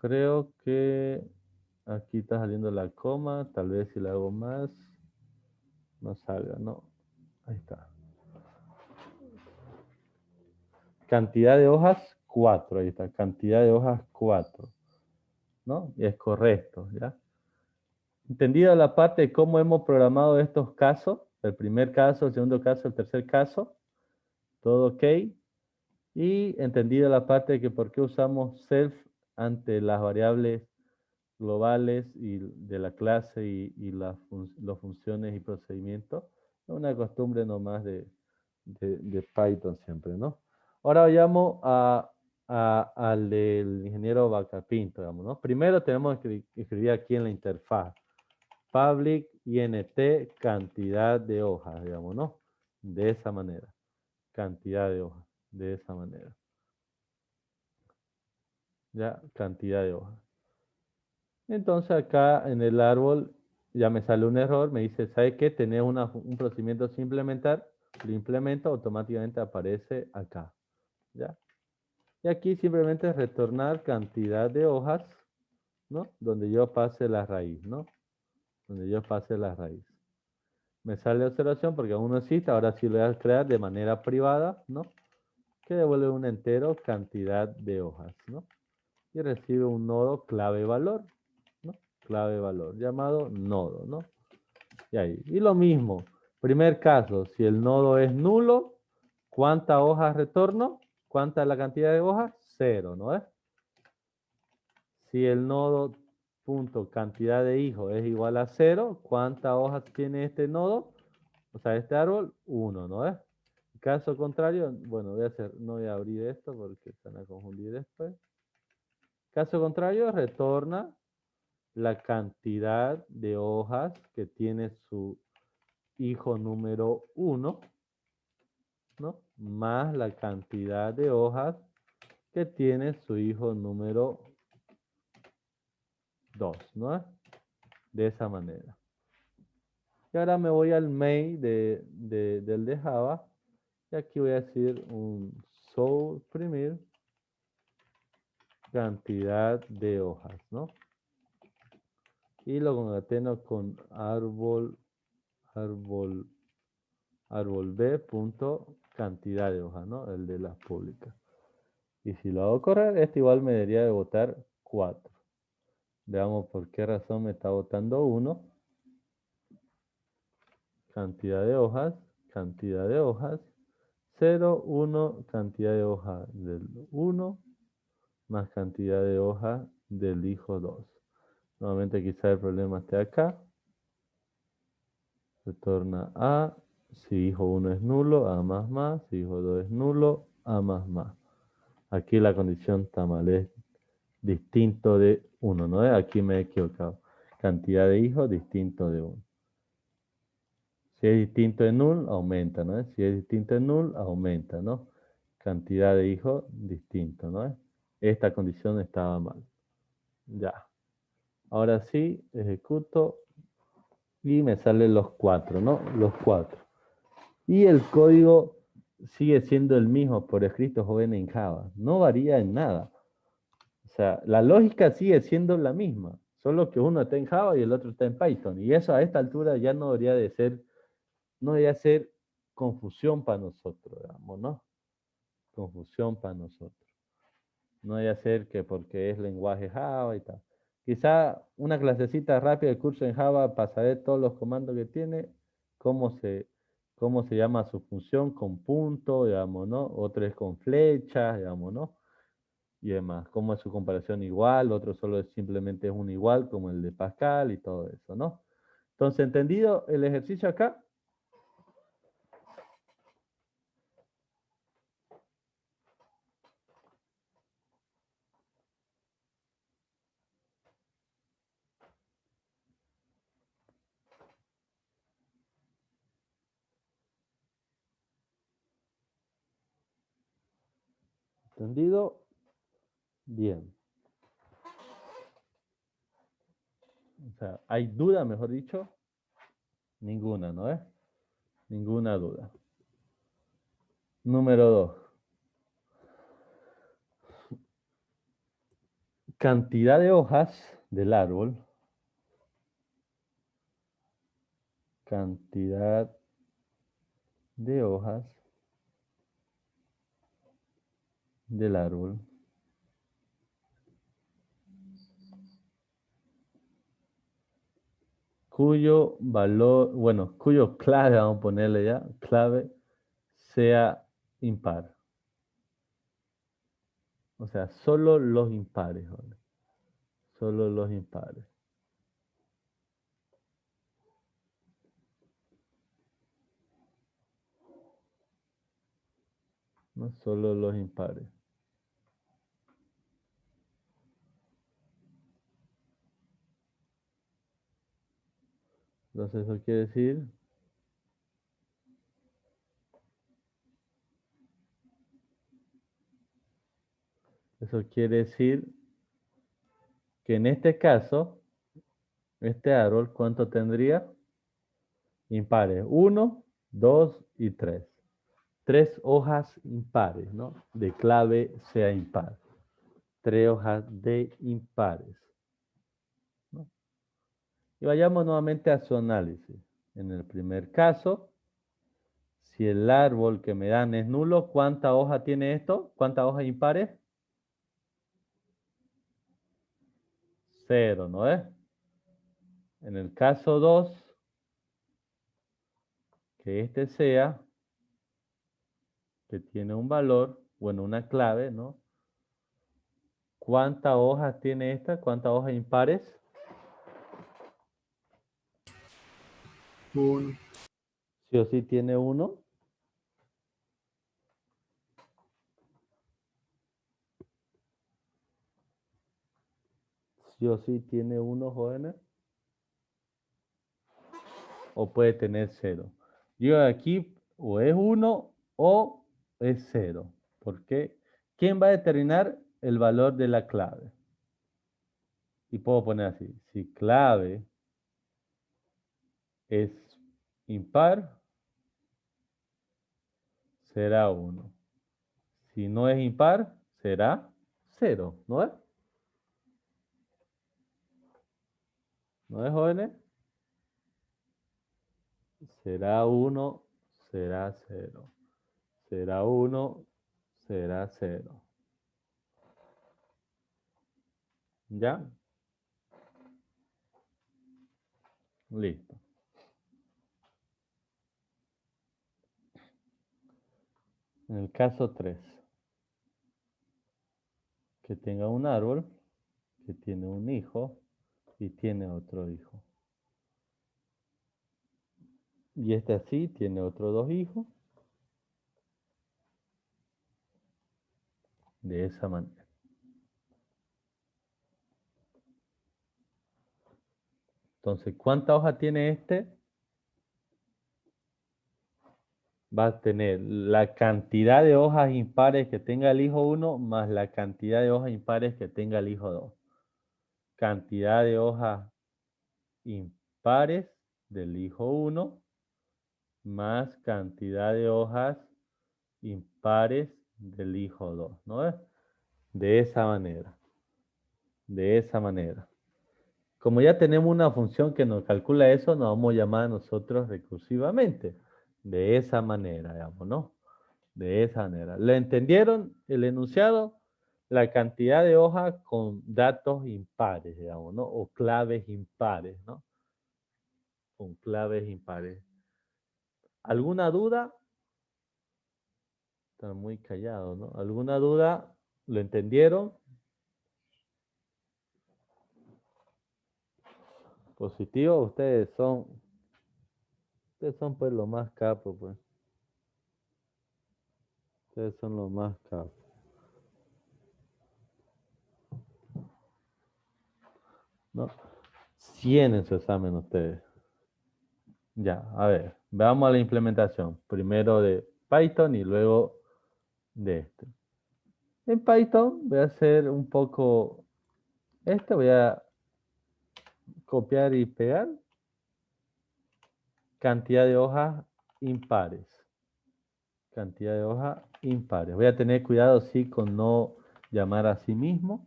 Creo que aquí está saliendo la coma. Tal vez si le hago más, no salga, ¿no? Ahí está. Cantidad de hojas, 4. Ahí está, cantidad de hojas, 4. ¿No? Y es correcto, ¿ya? Entendido la parte de cómo hemos programado estos casos, el primer caso, el segundo caso, el tercer caso, todo ok. Y entendido la parte de que por qué usamos self ante las variables globales y de la clase y las funciones y procedimientos. Es una costumbre nomás de Python siempre, ¿no? Ahora vayamos al del ingeniero Bacapinto, digamos, ¿no? Primero tenemos que escribir aquí en la interfaz. Public int cantidad de hojas, digamos, ¿no? De esa manera. Cantidad de hojas, de esa manera. Ya, cantidad de hojas. Entonces acá en el árbol ya me sale un error, me dice, ¿sabe qué? Tenés un procedimiento sin implementar, lo implemento, automáticamente aparece acá. ¿Ya? Y aquí simplemente retornar cantidad de hojas, ¿no? Donde yo pase la raíz, ¿no? Donde yo pase la raíz. Me sale observación porque aún no existe, ahora sí lo voy a crear de manera privada, ¿no? Que devuelve un entero cantidad de hojas, ¿no? y recibe un nodo clave valor, ¿no? Clave valor, llamado nodo, ¿no? Y ahí. Y lo mismo, primer caso, si el nodo es nulo, ¿cuántas hojas retorno? ¿Cuánta es la cantidad de hojas? 0, ¿no es? Si el nodo punto cantidad de hijos es igual a 0, ¿cuántas hojas tiene este nodo? O sea, este árbol, 1, ¿no es? Caso contrario, bueno, no voy a abrir esto porque se van a confundir después. Caso contrario, retorna la cantidad de hojas que tiene su hijo número 1, ¿no? Más la cantidad de hojas que tiene su hijo número 2, ¿no? De esa manera. Y ahora me voy al main del de Java. Y aquí voy a decir un suprimir cantidad de hojas, ¿no? Y lo concateno con árbol B punto cantidad de hojas, ¿no? El de las públicas. Y si lo hago correr, esto igual me debería de votar 4. Veamos por qué razón me está votando 1. Cantidad de hojas, 0, 1, cantidad de hojas del 1, más cantidad de hojas del hijo 2. Nuevamente quizá el problema esté acá. Retorna A. Si hijo 1 es nulo, A más. Si hijo 2 es nulo, A más. Aquí la condición está mal, es distinto de 1, ¿no? Aquí me he equivocado. Cantidad de hijos distinto de 1. Si es distinto de null, aumenta, ¿no? Si es distinto de null, aumenta, ¿no? Cantidad de hijos distinto, ¿no? Esta condición estaba mal. Ya. Ahora sí, ejecuto y me salen los 4, ¿no? Los 4. Y el código sigue siendo el mismo por escrito joven en Java. No varía en nada. O sea, la lógica sigue siendo la misma. Solo que uno está en Java y el otro está en Python. Y eso a esta altura ya no debería de ser, no debería ser confusión para nosotros, digamos, ¿no? Confusión para nosotros. No debería ser que porque es lenguaje Java y tal. Quizá una clasecita rápida de curso en Java para saber todos los comandos que tiene, cómo se, cómo se llama su función con punto, digamos, ¿no? Otro es con flechas, digamos, ¿no? Y demás, cómo es su comparación igual, otro solo es simplemente es un igual, como el de Pascal y todo eso, ¿no? Entonces, ¿entendido el ejercicio acá? ¿Entendido? Bien. O sea, ¿hay duda, mejor dicho? Ninguna, ¿no es? Ninguna duda. Número 2. Cantidad de hojas del árbol. Cantidad de hojas del árbol. Cuyo valor, bueno, cuyo clave, vamos a ponerle ya, clave sea impar. O sea, solo los impares, ¿vale? Solo los impares. ¿No? Solo los impares. Entonces eso quiere decir que en este caso, este árbol, ¿cuánto tendría? Impares. 1, 2 y 3. 3 hojas impares, ¿no? De clave sea impar. 3 hojas de impares, ¿no? Y vayamos nuevamente a su análisis. En el primer caso, si el árbol que me dan es nulo, ¿cuánta hoja tiene esto? ¿Cuántas hojas impares? 0, ¿no es? En el caso 2, que este sea, que tiene un valor, bueno, una clave, ¿no? ¿Cuántas hojas tiene esta? ¿Cuántas hojas impares? 1. Sí o sí tiene 1. Sí o sí tiene 1, jóvenes. O puede tener 0. Yo aquí o es 1 o es 0. ¿Por qué? ¿Quién va a determinar el valor de la clave? Y puedo poner así. Si clave es impar, será 1. Si no es impar, será 0. ¿No es? ¿No es, jóvenes? Será 1, será 0. Será 1, será 0. ¿Ya? Listo. En el caso 3, que tenga un árbol, que tiene un hijo y tiene otro hijo. Y este así tiene otros 2 hijos. De esa manera. Entonces, ¿cuántas hojas tiene este? Va a tener la cantidad de hojas impares que tenga el hijo 1 más la cantidad de hojas impares que tenga el hijo 2. Cantidad de hojas impares del hijo 1 más cantidad de hojas impares del hijo 2, ¿no es? De esa manera. De esa manera. Como ya tenemos una función que nos calcula eso, nos vamos a llamar a nosotros recursivamente. De esa manera, digamos, ¿no? De esa manera. ¿Le entendieron el enunciado? La cantidad de hojas con datos impares, digamos, ¿no? O claves impares, ¿no? Con claves impares. ¿Alguna duda? Están muy callados, ¿no? ¿Alguna duda? ¿Lo entendieron? Positivo, ustedes son pues los más capos, pues. Ustedes son los más capos. ¿No? 100 en su examen ustedes. Ya, a ver, veamos a la implementación. Primero de Python y luego de este. En Python voy a hacer un poco, voy a copiar y pegar. Cantidad de hojas impares. Cantidad de hojas impares. Voy a tener cuidado, sí, con no llamar a sí mismo.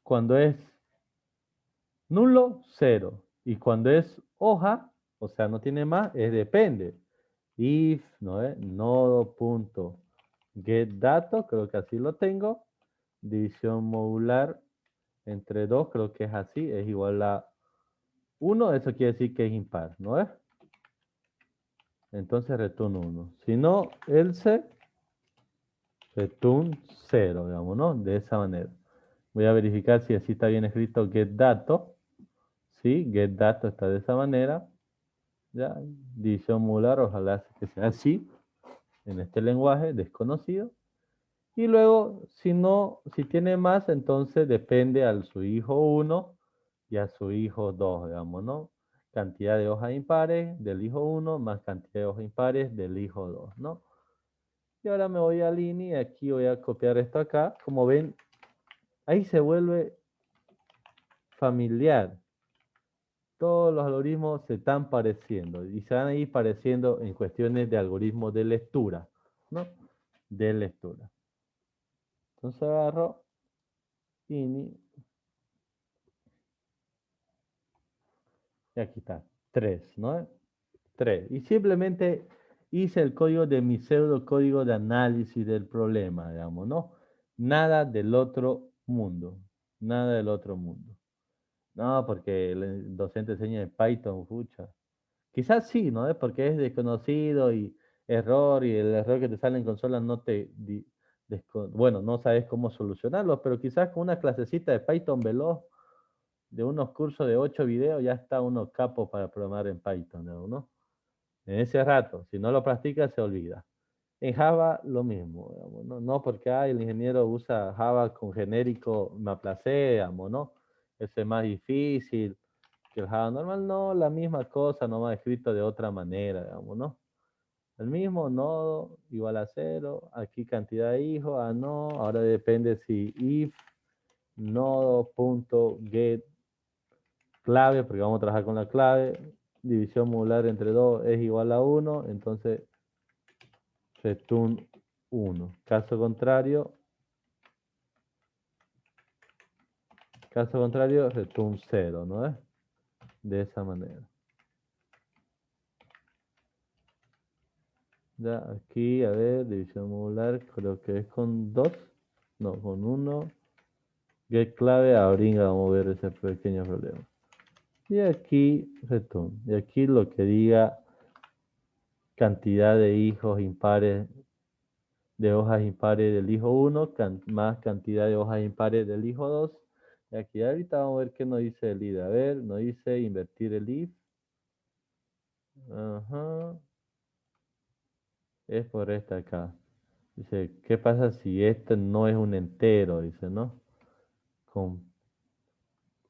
Cuando es nulo, 0. Y cuando es hoja, o sea, no tiene más, es depende. If, ¿no es? Nodo.getDato, creo que así lo tengo. División modular entre 2, creo que es así, es igual a 1, eso quiere decir que es impar, ¿no es? Entonces return 1. Si no, else, return 0, digamos, ¿no? De esa manera. Voy a verificar si así está bien escrito getDato. Sí, getDato está de esa manera. ¿Ya? División modular, ojalá que sea así, en este lenguaje desconocido. Y luego, si no, si tiene más, entonces depende a su hijo 1 y a su hijo 2, digamos, ¿no? Cantidad de hojas impares del hijo 1 más cantidad de hojas impares del hijo 2, ¿no? Y ahora me voy a línea y aquí voy a copiar esto acá. Como ven, ahí se vuelve familiar. Todos los algoritmos se están pareciendo y se van a ir pareciendo en cuestiones de algoritmos de lectura, ¿no? De lectura. Entonces agarro ini y aquí está, 3, ¿no? 3. Y simplemente hice el código de mi pseudo código de análisis del problema, digamos, ¿no? Nada del otro mundo, nada del otro mundo. No, porque el docente enseña en Python, pucha. Quizás sí, ¿no? Porque es desconocido y error y el error que te sale en consola no bueno, no sabes cómo solucionarlo, pero quizás con una clasecita de Python veloz, de unos cursos de 8 videos, ya está uno capo para programar en Python, ¿no? En ese rato, si no lo practica, se olvida. En Java, lo mismo, digamos, ¿no? No porque el ingeniero usa Java con genérico, me aplacé, digamos, ¿no? Ese es más difícil que el Java normal, no, la misma cosa, nomás escrito de otra manera, digamos, ¿no? El mismo nodo igual a cero, aquí cantidad de hijos, no, ahora depende si if nodo.get clave, porque vamos a trabajar con la clave, división modular entre 2 es igual a 1, entonces return 1. Caso contrario, return 0, ¿no es? De esa manera. Ya aquí, a ver, división modular, creo que es con 2, no, con 1. Get clave, ahorita vamos a ver ese pequeño problema. Y aquí, return. Y aquí lo que diga cantidad de hijos impares, de hojas impares del hijo 1, más cantidad de hojas impares del hijo 2. Y aquí ahorita vamos a ver qué nos dice el if. A ver, nos dice invertir el if. Ajá. Es por esta acá. Dice, ¿qué pasa si este no es un entero? Dice, ¿no? Con,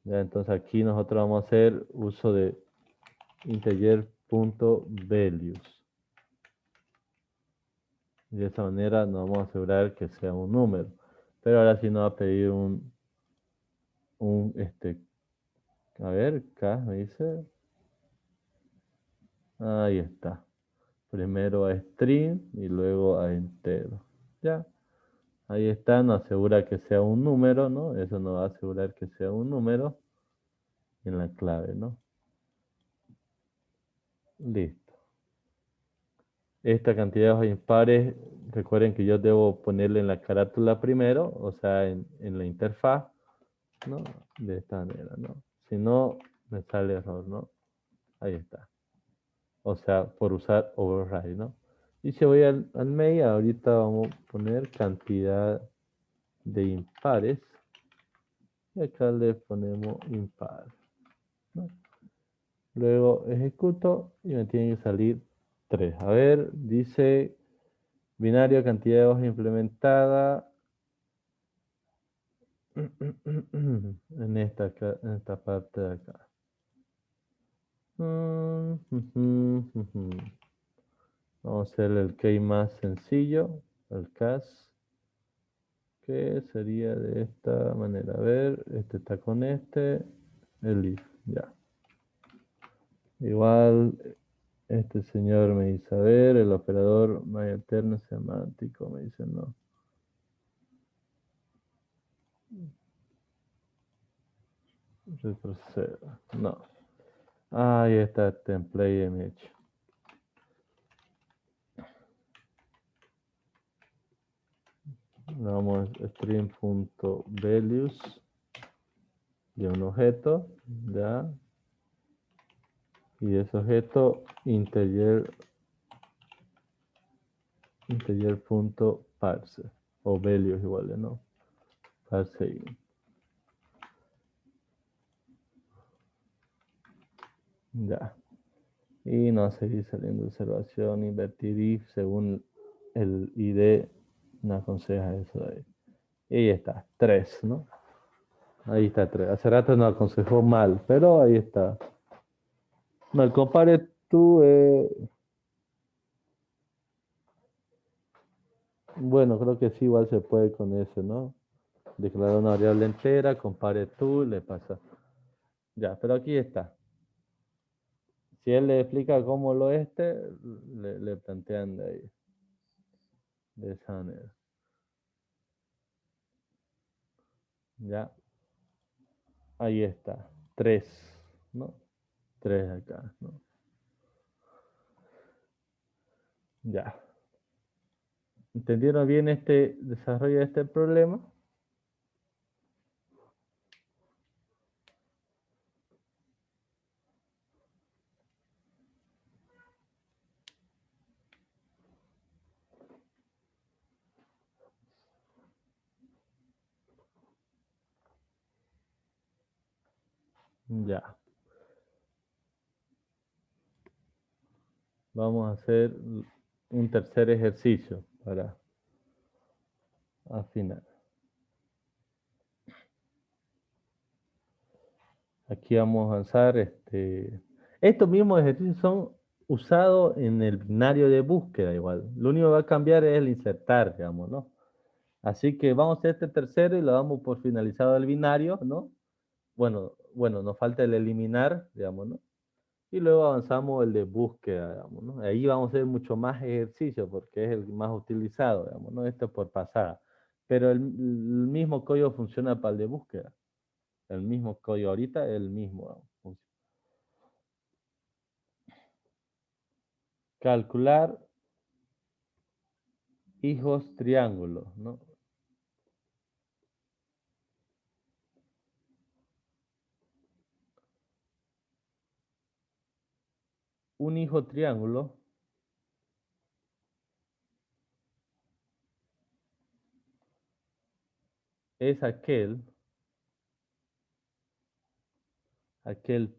ya, entonces aquí nosotros vamos a hacer uso de integer.values. De esa manera nos vamos a asegurar que sea un número. Pero ahora sí nos va a pedir a ver, K me dice. Ahí está. Primero a string y luego a entero. Ya. Ahí está, nos asegura que sea un número, ¿no? Eso nos va a asegurar que sea un número en la clave, ¿no? Listo. Esta cantidad de hojas impares, recuerden que yo debo ponerle en la carátula primero, o sea, en la interfaz, ¿no? De esta manera, ¿no? Si no, me sale error, ¿no? Ahí está. O sea, por usar override, ¿no? Y si voy al main, ahorita vamos a poner cantidad de impares. Y acá le ponemos impar, ¿no? Luego ejecuto y me tiene que salir 3. A ver, dice binario, cantidad de hojas implementada. En esta parte de acá. Vamos a hacer el key más sencillo, el cas, que sería de esta manera. A ver, este está con este, el if, ya. Igual, este señor me dice, a ver, el operador más alterno semántico, me dice no. Retrocedo, no. Ahí está, template image. Vamos a string.values de un objeto, ya. Y ese objeto integer.parse o values iguales, ¿no? Parse in. Ya. Y no seguir saliendo observación, invertir if según el ID nos aconseja eso de ahí. Y ya está, 3, ¿no? Ahí está 3. Hace rato nos aconsejó mal, pero ahí está. No, el compare tú, bueno, creo que sí, igual se puede con ese, ¿no? Declarar una variable entera, compare tú, le pasa. Ya, pero aquí está. Si él le explica cómo le plantean de ahí, de esa manera. Ya, ahí está. 3, ¿no? 3 acá, ¿no? Ya. ¿Entendieron bien este desarrollo de este problema? Ya. Vamos a hacer un tercer ejercicio para afinar. Aquí vamos a avanzar. Estos mismos ejercicios son usados en el binario de búsqueda igual. Lo único que va a cambiar es el insertar, digamos, ¿no? Así que vamos a hacer este tercero y lo damos por finalizado el binario, ¿no? Bueno, nos falta el eliminar, digamos, ¿no? Y luego avanzamos el de búsqueda, digamos, ¿no? Ahí vamos a hacer mucho más ejercicio porque es el más utilizado, digamos, ¿no? Esto es por pasada. Pero el mismo código funciona para el de búsqueda. El mismo código ahorita, el mismo, digamos. Calcular hijos triángulos, ¿no? Un hijo triángulo es aquel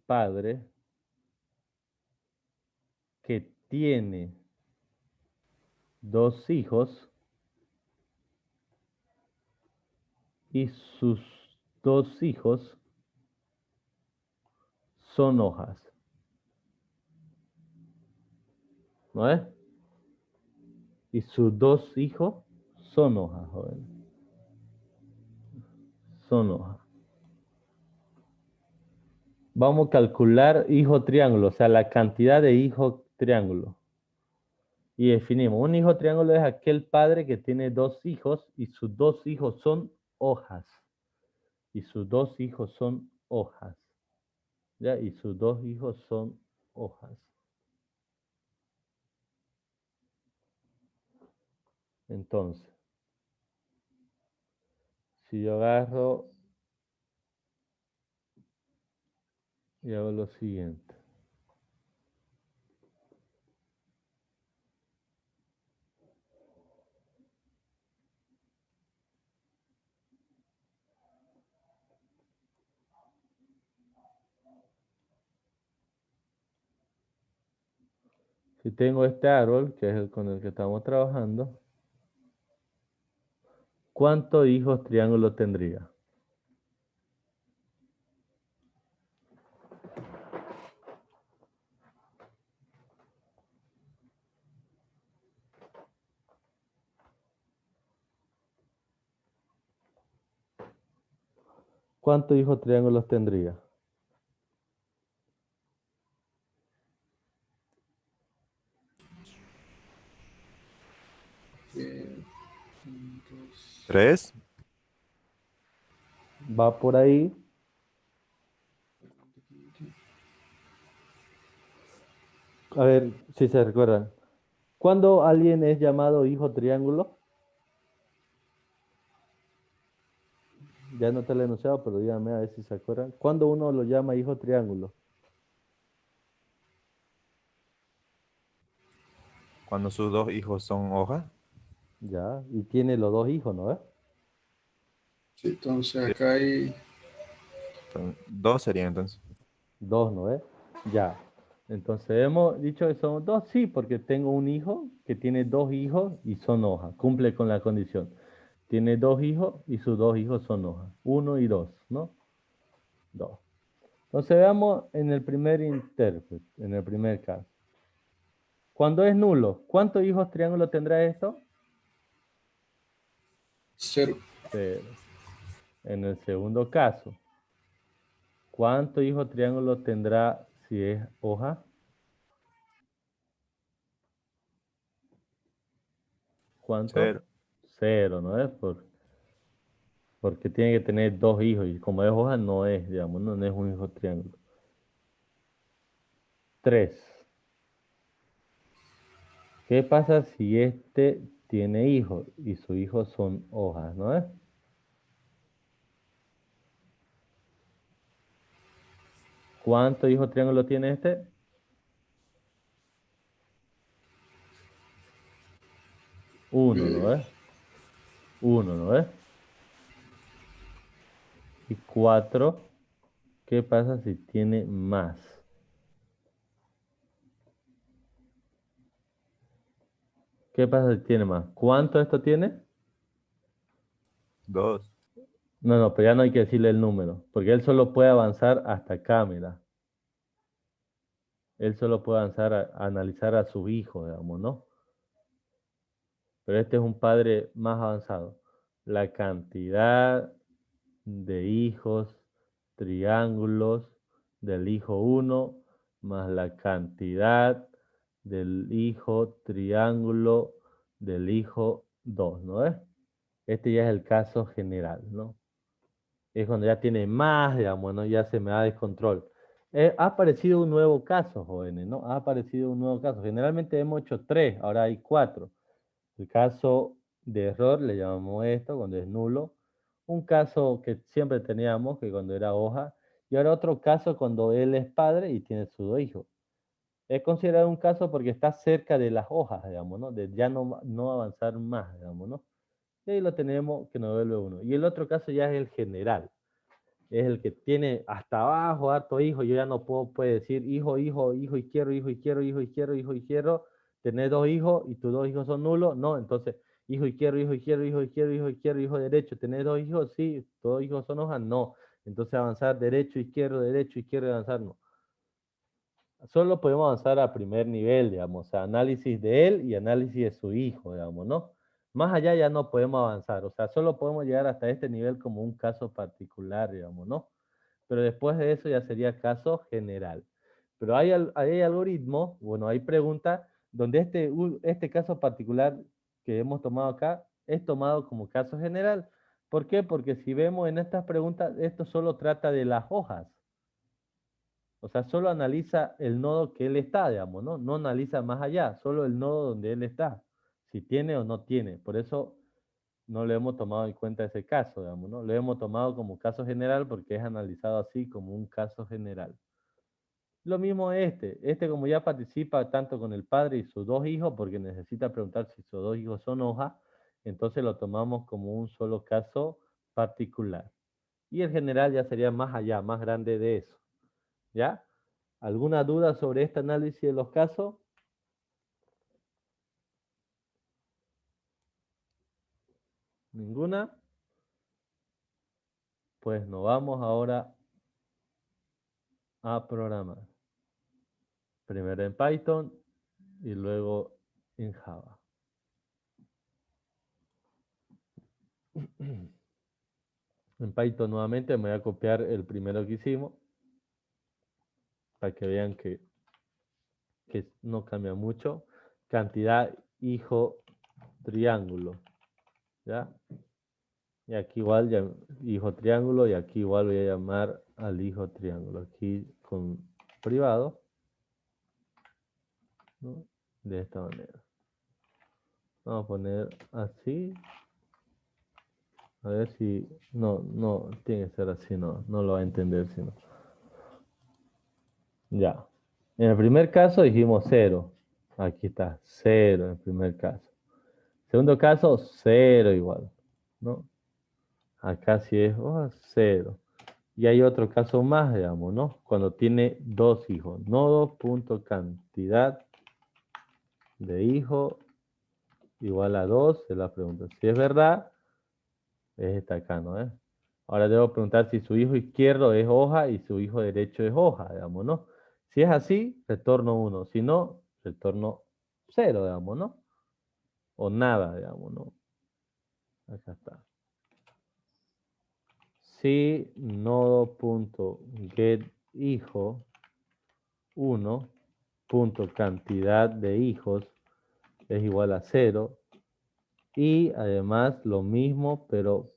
padre que tiene dos hijos y sus dos hijos son hojas, ¿no es? Y sus dos hijos son hojas, jóvenes. Son hojas. Vamos a calcular hijo triángulo, o sea, la cantidad de hijos triángulo. Y definimos, un hijo triángulo es aquel padre que tiene dos hijos y sus dos hijos son hojas. Y sus dos hijos son hojas. ¿Ya? Y sus dos hijos son hojas. Entonces, si yo agarro y hago lo siguiente. Si tengo este árbol, que es el con el que estamos trabajando, ¿cuántos hijos triángulos tendría? ¿Cuántos hijos triángulos tendría? ¿Tres? Va por ahí. A ver si se recuerdan. ¿Cuándo alguien es llamado hijo triángulo? Ya no te lo he anunciado, pero díganme a ver si se acuerdan. ¿Cuándo uno lo llama hijo triángulo? Cuando sus dos hijos son hojas. Ya, y tiene los dos hijos, ¿no? Sí, entonces Sí. acá hay Dos serían entonces. Dos, ¿no? Ya. Entonces hemos dicho que son dos, sí, porque tengo un hijo que tiene dos hijos y son hojas. Cumple con la condición. Tiene dos hijos y sus dos hijos son hojas. Uno y dos, ¿no? Dos. Entonces veamos en el primer intérprete, en el primer caso. Cuando es nulo, ¿cuántos hijos triángulo tendrá esto? 0. Cero. En el segundo caso, ¿cuántos hijos triángulo tendrá si es hoja? ¿Cuánto? Cero. Cero, ¿no es? Porque tiene que tener dos hijos y como es hoja no es, digamos, no es un hijo triángulo. Tres. ¿Qué pasa si este tiene hijos y sus hijos son hojas, ¿no es? ¿Cuántos hijos triángulo tiene este? Uno, ¿no es? Uno, ¿no es? Y cuatro. ¿Qué pasa si tiene más? ¿Qué pasa si tiene más? ¿Cuánto esto tiene? 2. No, no, pero ya no hay que decirle el número, porque él solo puede avanzar hasta acá, mira. Él solo puede avanzar a analizar a su hijo, digamos, ¿no? Pero este es un padre más avanzado. La cantidad de hijos, triángulos del hijo uno más la cantidad del hijo triángulo del hijo 2, ¿no es? Este ya es el caso general, ¿no? Es cuando ya tiene más, digamos, ¿no? Ya se me da descontrol. Ha aparecido un nuevo caso, jóvenes, ¿no? Ha aparecido un nuevo caso. Generalmente hemos hecho 3, ahora hay 4. El caso de error le llamamos esto, cuando es nulo. Un caso que siempre teníamos, que cuando era hoja. Y ahora otro caso cuando él es padre y tiene sus 2 hijos. Es considerado un caso porque está cerca de las hojas, digamos, ¿no? De ya no avanzar más, digamos, ¿no? Y ahí lo tenemos que nos vuelve uno. Y el otro caso ya es el general. Es el que tiene hasta abajo harto hijo. Yo ya no puedo decir hijo, hijo, hijo izquierdo, hijo izquierdo, hijo izquierdo, hijo izquierdo. Tener 2 hijos y tus 2 hijos son nulos. No, entonces hijo izquierdo, hijo izquierdo, hijo izquierdo, hijo izquierdo, hijo derecho. Tener 2 hijos, sí, todos hijos son hojas, no. Entonces avanzar derecho, izquierdo, avanzar, no. Solo podemos avanzar a primer nivel, digamos, o sea, análisis de él y análisis de su hijo, digamos, ¿no? Más allá ya no podemos avanzar, o sea, solo podemos llegar hasta este nivel como un caso particular, digamos, ¿no? Pero después de eso ya sería caso general. Pero hay algoritmos, bueno, hay preguntas donde este caso particular que hemos tomado acá es tomado como caso general. ¿Por qué? Porque si vemos en estas preguntas, esto solo trata de las hojas. O sea, solo analiza el nodo que él está, digamos, ¿no? No analiza más allá, solo el nodo donde él está, si tiene o no tiene. Por eso no le hemos tomado en cuenta ese caso, digamos, ¿no? Lo hemos tomado como caso general porque es analizado así como un caso general. Lo mismo este como ya participa tanto con el padre y sus 2 hijos, porque necesita preguntar si sus 2 hijos son hojas, entonces lo tomamos como un solo caso particular. Y el general ya sería más allá, más grande de eso, ¿ya? ¿Alguna duda sobre este análisis de los casos? ¿Ninguna? Pues nos vamos ahora a programar. Primero en Python y luego en Java. En Python nuevamente me voy a copiar el primero que hicimos para que vean que no cambia mucho. Cantidad hijo triángulo. ¿Ya? Y aquí igual ya, hijo triángulo y aquí igual voy a llamar al hijo triángulo. Aquí con privado, ¿no? De esta manera. Vamos a poner así. A ver si... No, tiene que ser así, no lo va a entender si no. Ya. En el primer caso dijimos 0. Aquí está, 0 en el primer caso. Segundo caso, 0 igual, ¿no? Acá sí es 0. Y hay otro caso más, digamos, ¿no? Cuando tiene 2 hijos. Nodo.cantidad de hijos igual a 2. Es la pregunta. Si es verdad, es esta acá, ¿no? Ahora debo preguntar si su hijo izquierdo es hoja y su hijo derecho es hoja, digamos, ¿no? Si es así, retorno 1. Si no, retorno 0, digamos, ¿no? O nada, digamos, ¿no? Acá está. Si nodo.get hijo 1 punto cantidad de hijos es igual a 0 y además lo mismo pero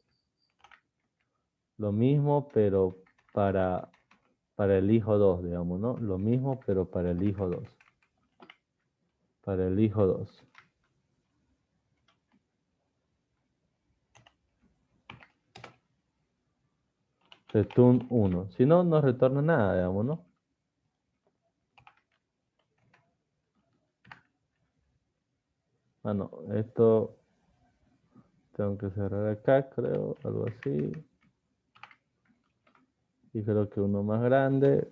para el hijo 2, digamos, ¿no? Lo mismo, pero para el hijo 2. Para el hijo 2. Return 1. Si no, no retorna nada, digamos, ¿no? Ah, no. Esto tengo que cerrar acá, creo. Algo así. Aquí creo que uno más grande.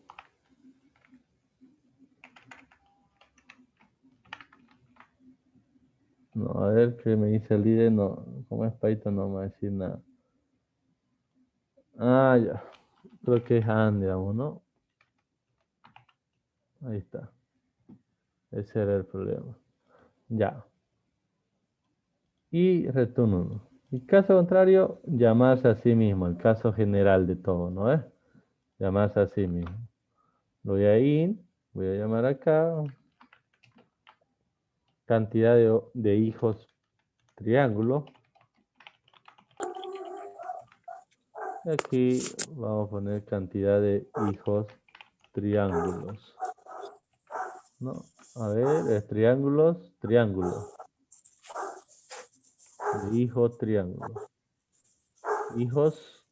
No, a ver qué me dice el líder. No, como es Python no me va a decir nada. Ah, ya. Creo que es and, digamos, ¿no? Ahí está. Ese era el problema. Ya. Y return 1. Y caso contrario, llamarse a sí mismo. El caso general de todo, ¿no es? Llamarse a sí mismo. Lo voy a in. Voy a llamar acá. Cantidad de hijos triángulo. Y aquí vamos a poner cantidad de hijos triángulos. ¿No? A ver, es triángulos, triángulo. De hijo, triángulo. Hijos,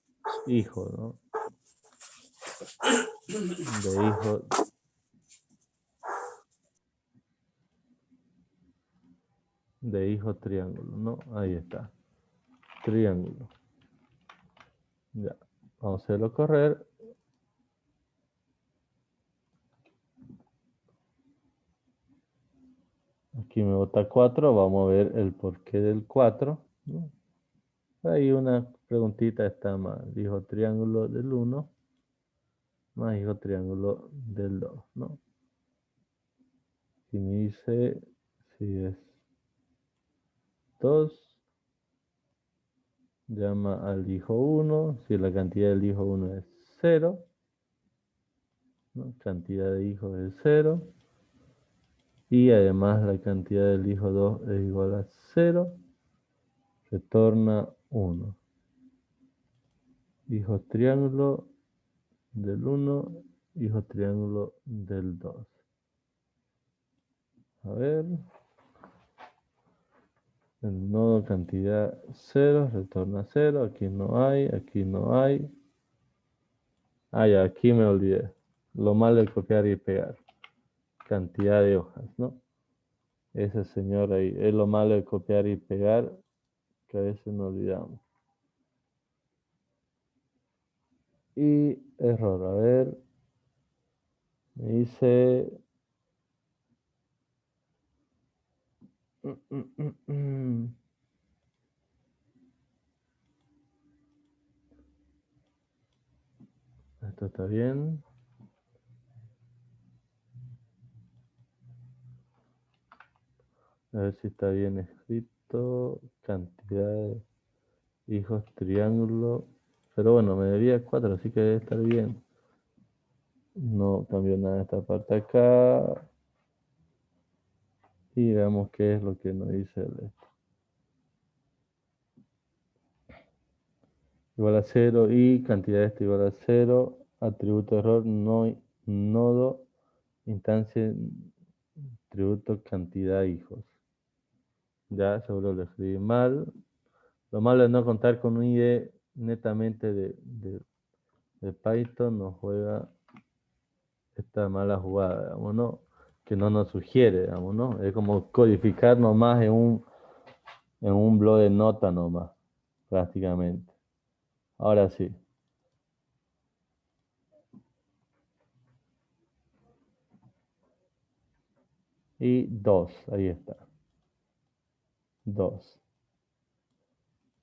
hijo, ¿no? De hijo. De hijo triángulo, ¿no? Ahí está. Triángulo. Ya. Vamos a hacerlo correr. Aquí me bota 4. Vamos a ver el porqué del 4. ¿No? Hay una preguntita está mal. Hijo triángulo del 1 más hijo triángulo del 2, ¿no? Y me dice si es 2, llama al hijo 1. Si la cantidad del hijo 1 es 0, ¿no? Cantidad de hijos es 0. Y además la cantidad del hijo 2 es igual a 0. Retorna 1. Hijo triángulo del 1, hijo triángulo del 2. A ver. El nodo cantidad 0, retorna 0. Aquí no hay, aquí no hay. Ah, ya, aquí me olvidé. Lo malo de copiar y pegar. Cantidad de hojas, ¿no? Ese señor ahí. Es lo malo de copiar y pegar, que a veces nos olvidamos. Y error, a ver. Me dice... Esto está bien. A ver si está bien escrito. Cantidad de hijos triángulo. Pero bueno, me debía 4, así que debe estar bien. No cambió nada de esta parte acá. Y veamos qué es lo que nos dice el esto. Igual a 0 y cantidad de esto igual a 0. Atributo error, no, nodo, instancia, atributo cantidad hijos. Ya, seguro lo escribí mal. Lo malo es no contar con un IDE netamente de Python, nos juega esta mala jugada, digamos, ¿no? Que no nos sugiere, digamos, ¿no? Es como codificar nomás en un blog de nota nomás, prácticamente. Ahora sí. Y 2, ahí está. 2.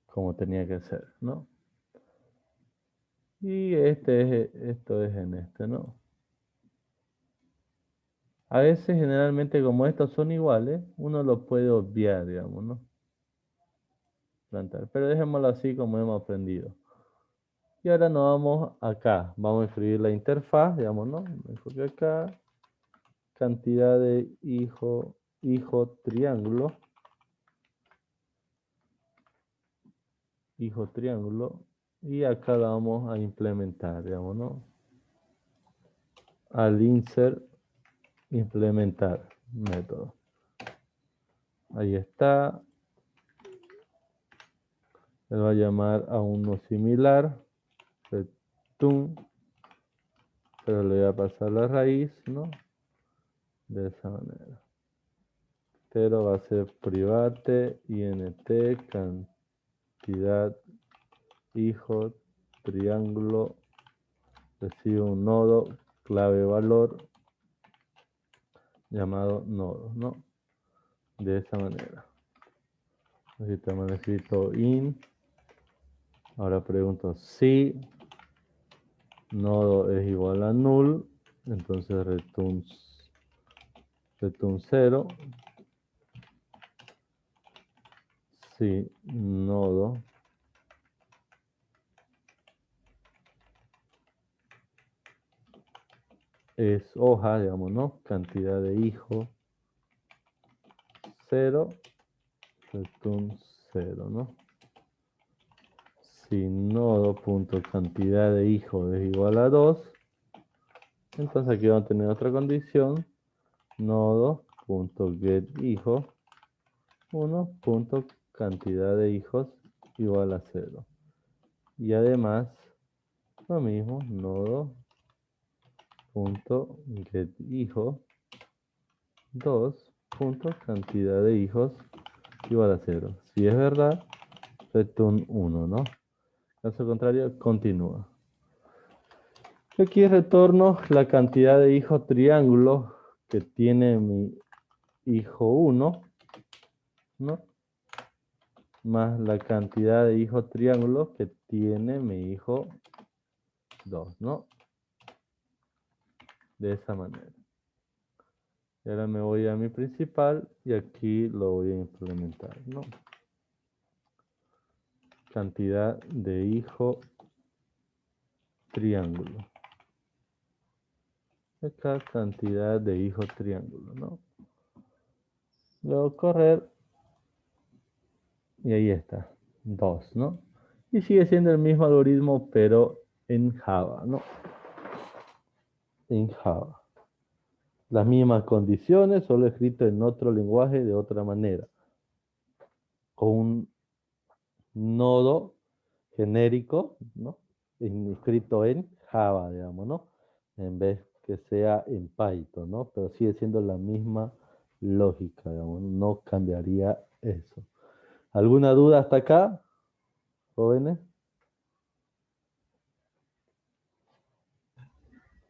Como tenía que ser, ¿no? Y esto es en este, ¿no? A veces, generalmente, como estos son iguales, uno los puede obviar, digamos, ¿no? Plantar. Pero dejémoslo así como hemos aprendido. Y ahora nos vamos acá. Vamos a escribir la interfaz, digamos, ¿no? Me enfoque acá. Cantidad de hijo triángulo. Hijo triángulo. Y acá la vamos a implementar, digamos, ¿no? Al insert implementar método. Ahí está. Le va a llamar a uno similar. Return. Pero le voy a pasar la raíz, ¿no? De esa manera. Pero va a ser private int cantidad hijo triángulo recibe un nodo clave valor llamado nodo, ¿no? De esa manera. Así también escrito in. Ahora pregunto si nodo es igual a null, entonces return 0. Si nodo es hoja, digamos, ¿no? Cantidad de hijo 0, return 0, ¿no? Si nodo punto cantidad de hijos es igual a 2, entonces aquí vamos a tener otra condición, nodo punto get hijo 1 punto cantidad de hijos igual a 0. Y además, lo mismo, nodo punto get hijo 2 punto cantidad de hijos igual a 0. Si es verdad, return 1, ¿no? Caso contrario, continúa. Aquí retorno la cantidad de hijos triángulos que tiene mi hijo 1, ¿no? Más la cantidad de hijos triángulos que tiene mi hijo 2, ¿no? De esa manera. Y ahora me voy a mi principal y aquí lo voy a implementar, ¿no? Cantidad de hijo triángulo. Acá cantidad de hijo triángulo, ¿no? Luego correr y ahí está, 2, ¿no? Y sigue siendo el mismo algoritmo, pero en Java, ¿no? En Java. Las mismas condiciones, solo escrito en otro lenguaje de otra manera. Con un nodo genérico, ¿no? Escrito en Java, digamos, ¿no? En vez que sea en Python, ¿no? Pero sigue siendo la misma lógica, digamos, no cambiaría eso. ¿Alguna duda hasta acá, jóvenes?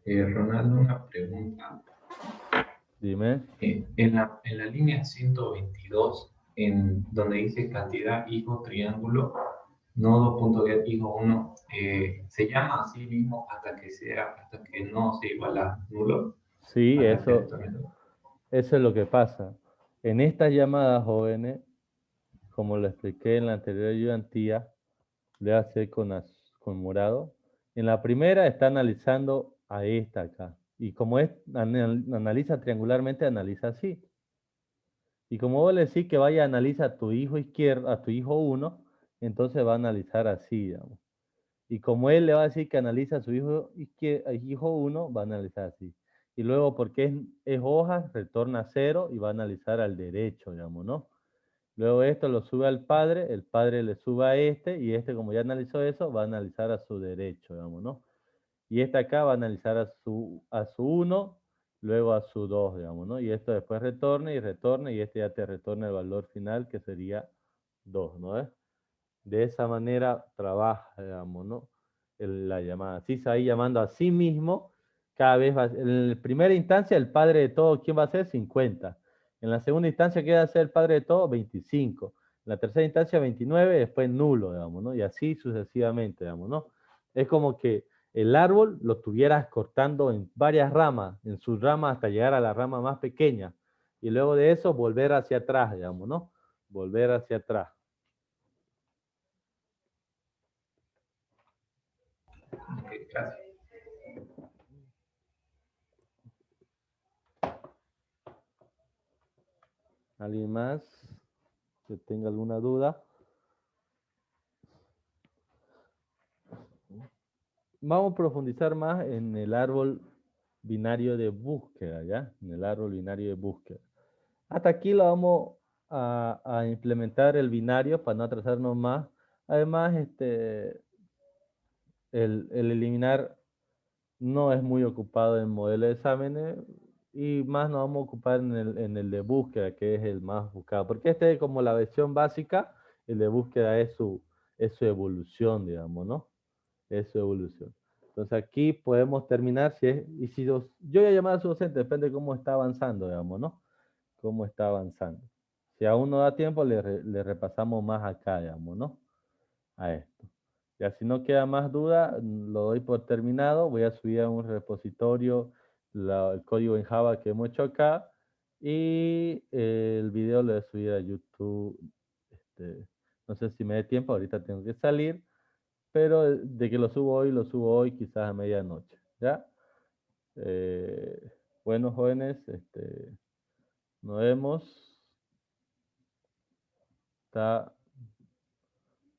Ronaldo, una pregunta. Dime. En la línea 122, en donde dice cantidad hijo triángulo, nodo.get hijo 1, ¿se llama así mismo hasta que no se iguala a nulo? Sí, Hasta que eso es lo que pasa. En estas llamadas, jóvenes, como lo expliqué en la anterior ayudantía, le hace con morado. En la primera está analizando a esta acá. Y como analiza triangularmente, analiza así. Y como vos le decís que vaya a analizar a tu hijo izquierdo, a tu hijo 1, entonces va a analizar así, digamos. Y como él le va a decir que analiza a su hijo, hijo 1, va a analizar así. Y luego, porque es hoja, retorna 0 y va a analizar al derecho, digamos, ¿no? Luego esto lo sube al padre, el padre le sube a este, y este, como ya analizó eso, va a analizar a su derecho, digamos, ¿no? Y este acá va a analizar a su 1, luego a su 2, digamos, ¿no? Y esto después retorna, y este ya te retorna el valor final, que sería 2, ¿no? De esa manera trabaja, digamos, ¿no? La llamada. Así se va a ir llamando a sí mismo, cada vez va, en la primera instancia el padre de todo, ¿quién va a ser? 50. En la segunda instancia, ¿quién va a ser el padre de todo? 25. En la tercera instancia, 29, después nulo, digamos, ¿no? Y así sucesivamente, digamos, ¿no? Es como que el árbol lo estuvieras cortando en varias ramas, en sus ramas hasta llegar a la rama más pequeña. Y luego de eso, volver hacia atrás, digamos, ¿no? Volver hacia atrás. Ok, gracias. ¿Alguien más que tenga alguna duda? Vamos a profundizar más en el árbol binario de búsqueda, ¿ya? En el árbol binario de búsqueda. Hasta aquí lo vamos a implementar el binario para no atrasarnos más. Además, el eliminar no es muy ocupado en modelo de exámenes y más nos vamos a ocupar en el de búsqueda, que es el más buscado. Porque este es como la versión básica, el de búsqueda es su evolución, digamos, ¿no? Es su evolución. Entonces aquí podemos terminar si es, y si yo voy a llamar a su docente, depende de cómo está avanzando, digamos, ¿no? Cómo está avanzando. Si aún no da tiempo, le repasamos más acá, digamos, ¿no? A esto. Ya si no queda más duda, lo doy por terminado. Voy a subir a un repositorio el código en Java que hemos hecho acá. Y el video lo voy a subir a YouTube. No sé si me dé tiempo, ahorita tengo que salir. Pero de que lo subo hoy, quizás a medianoche. ¿Ya? Bueno, jóvenes, nos vemos. Hasta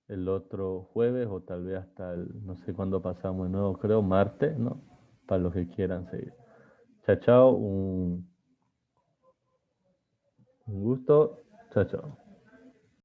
el otro jueves o tal vez hasta el, no sé cuándo pasamos de nuevo, creo, martes, ¿no? Para los que quieran seguir. Chao, chao, un gusto. Chao, chao.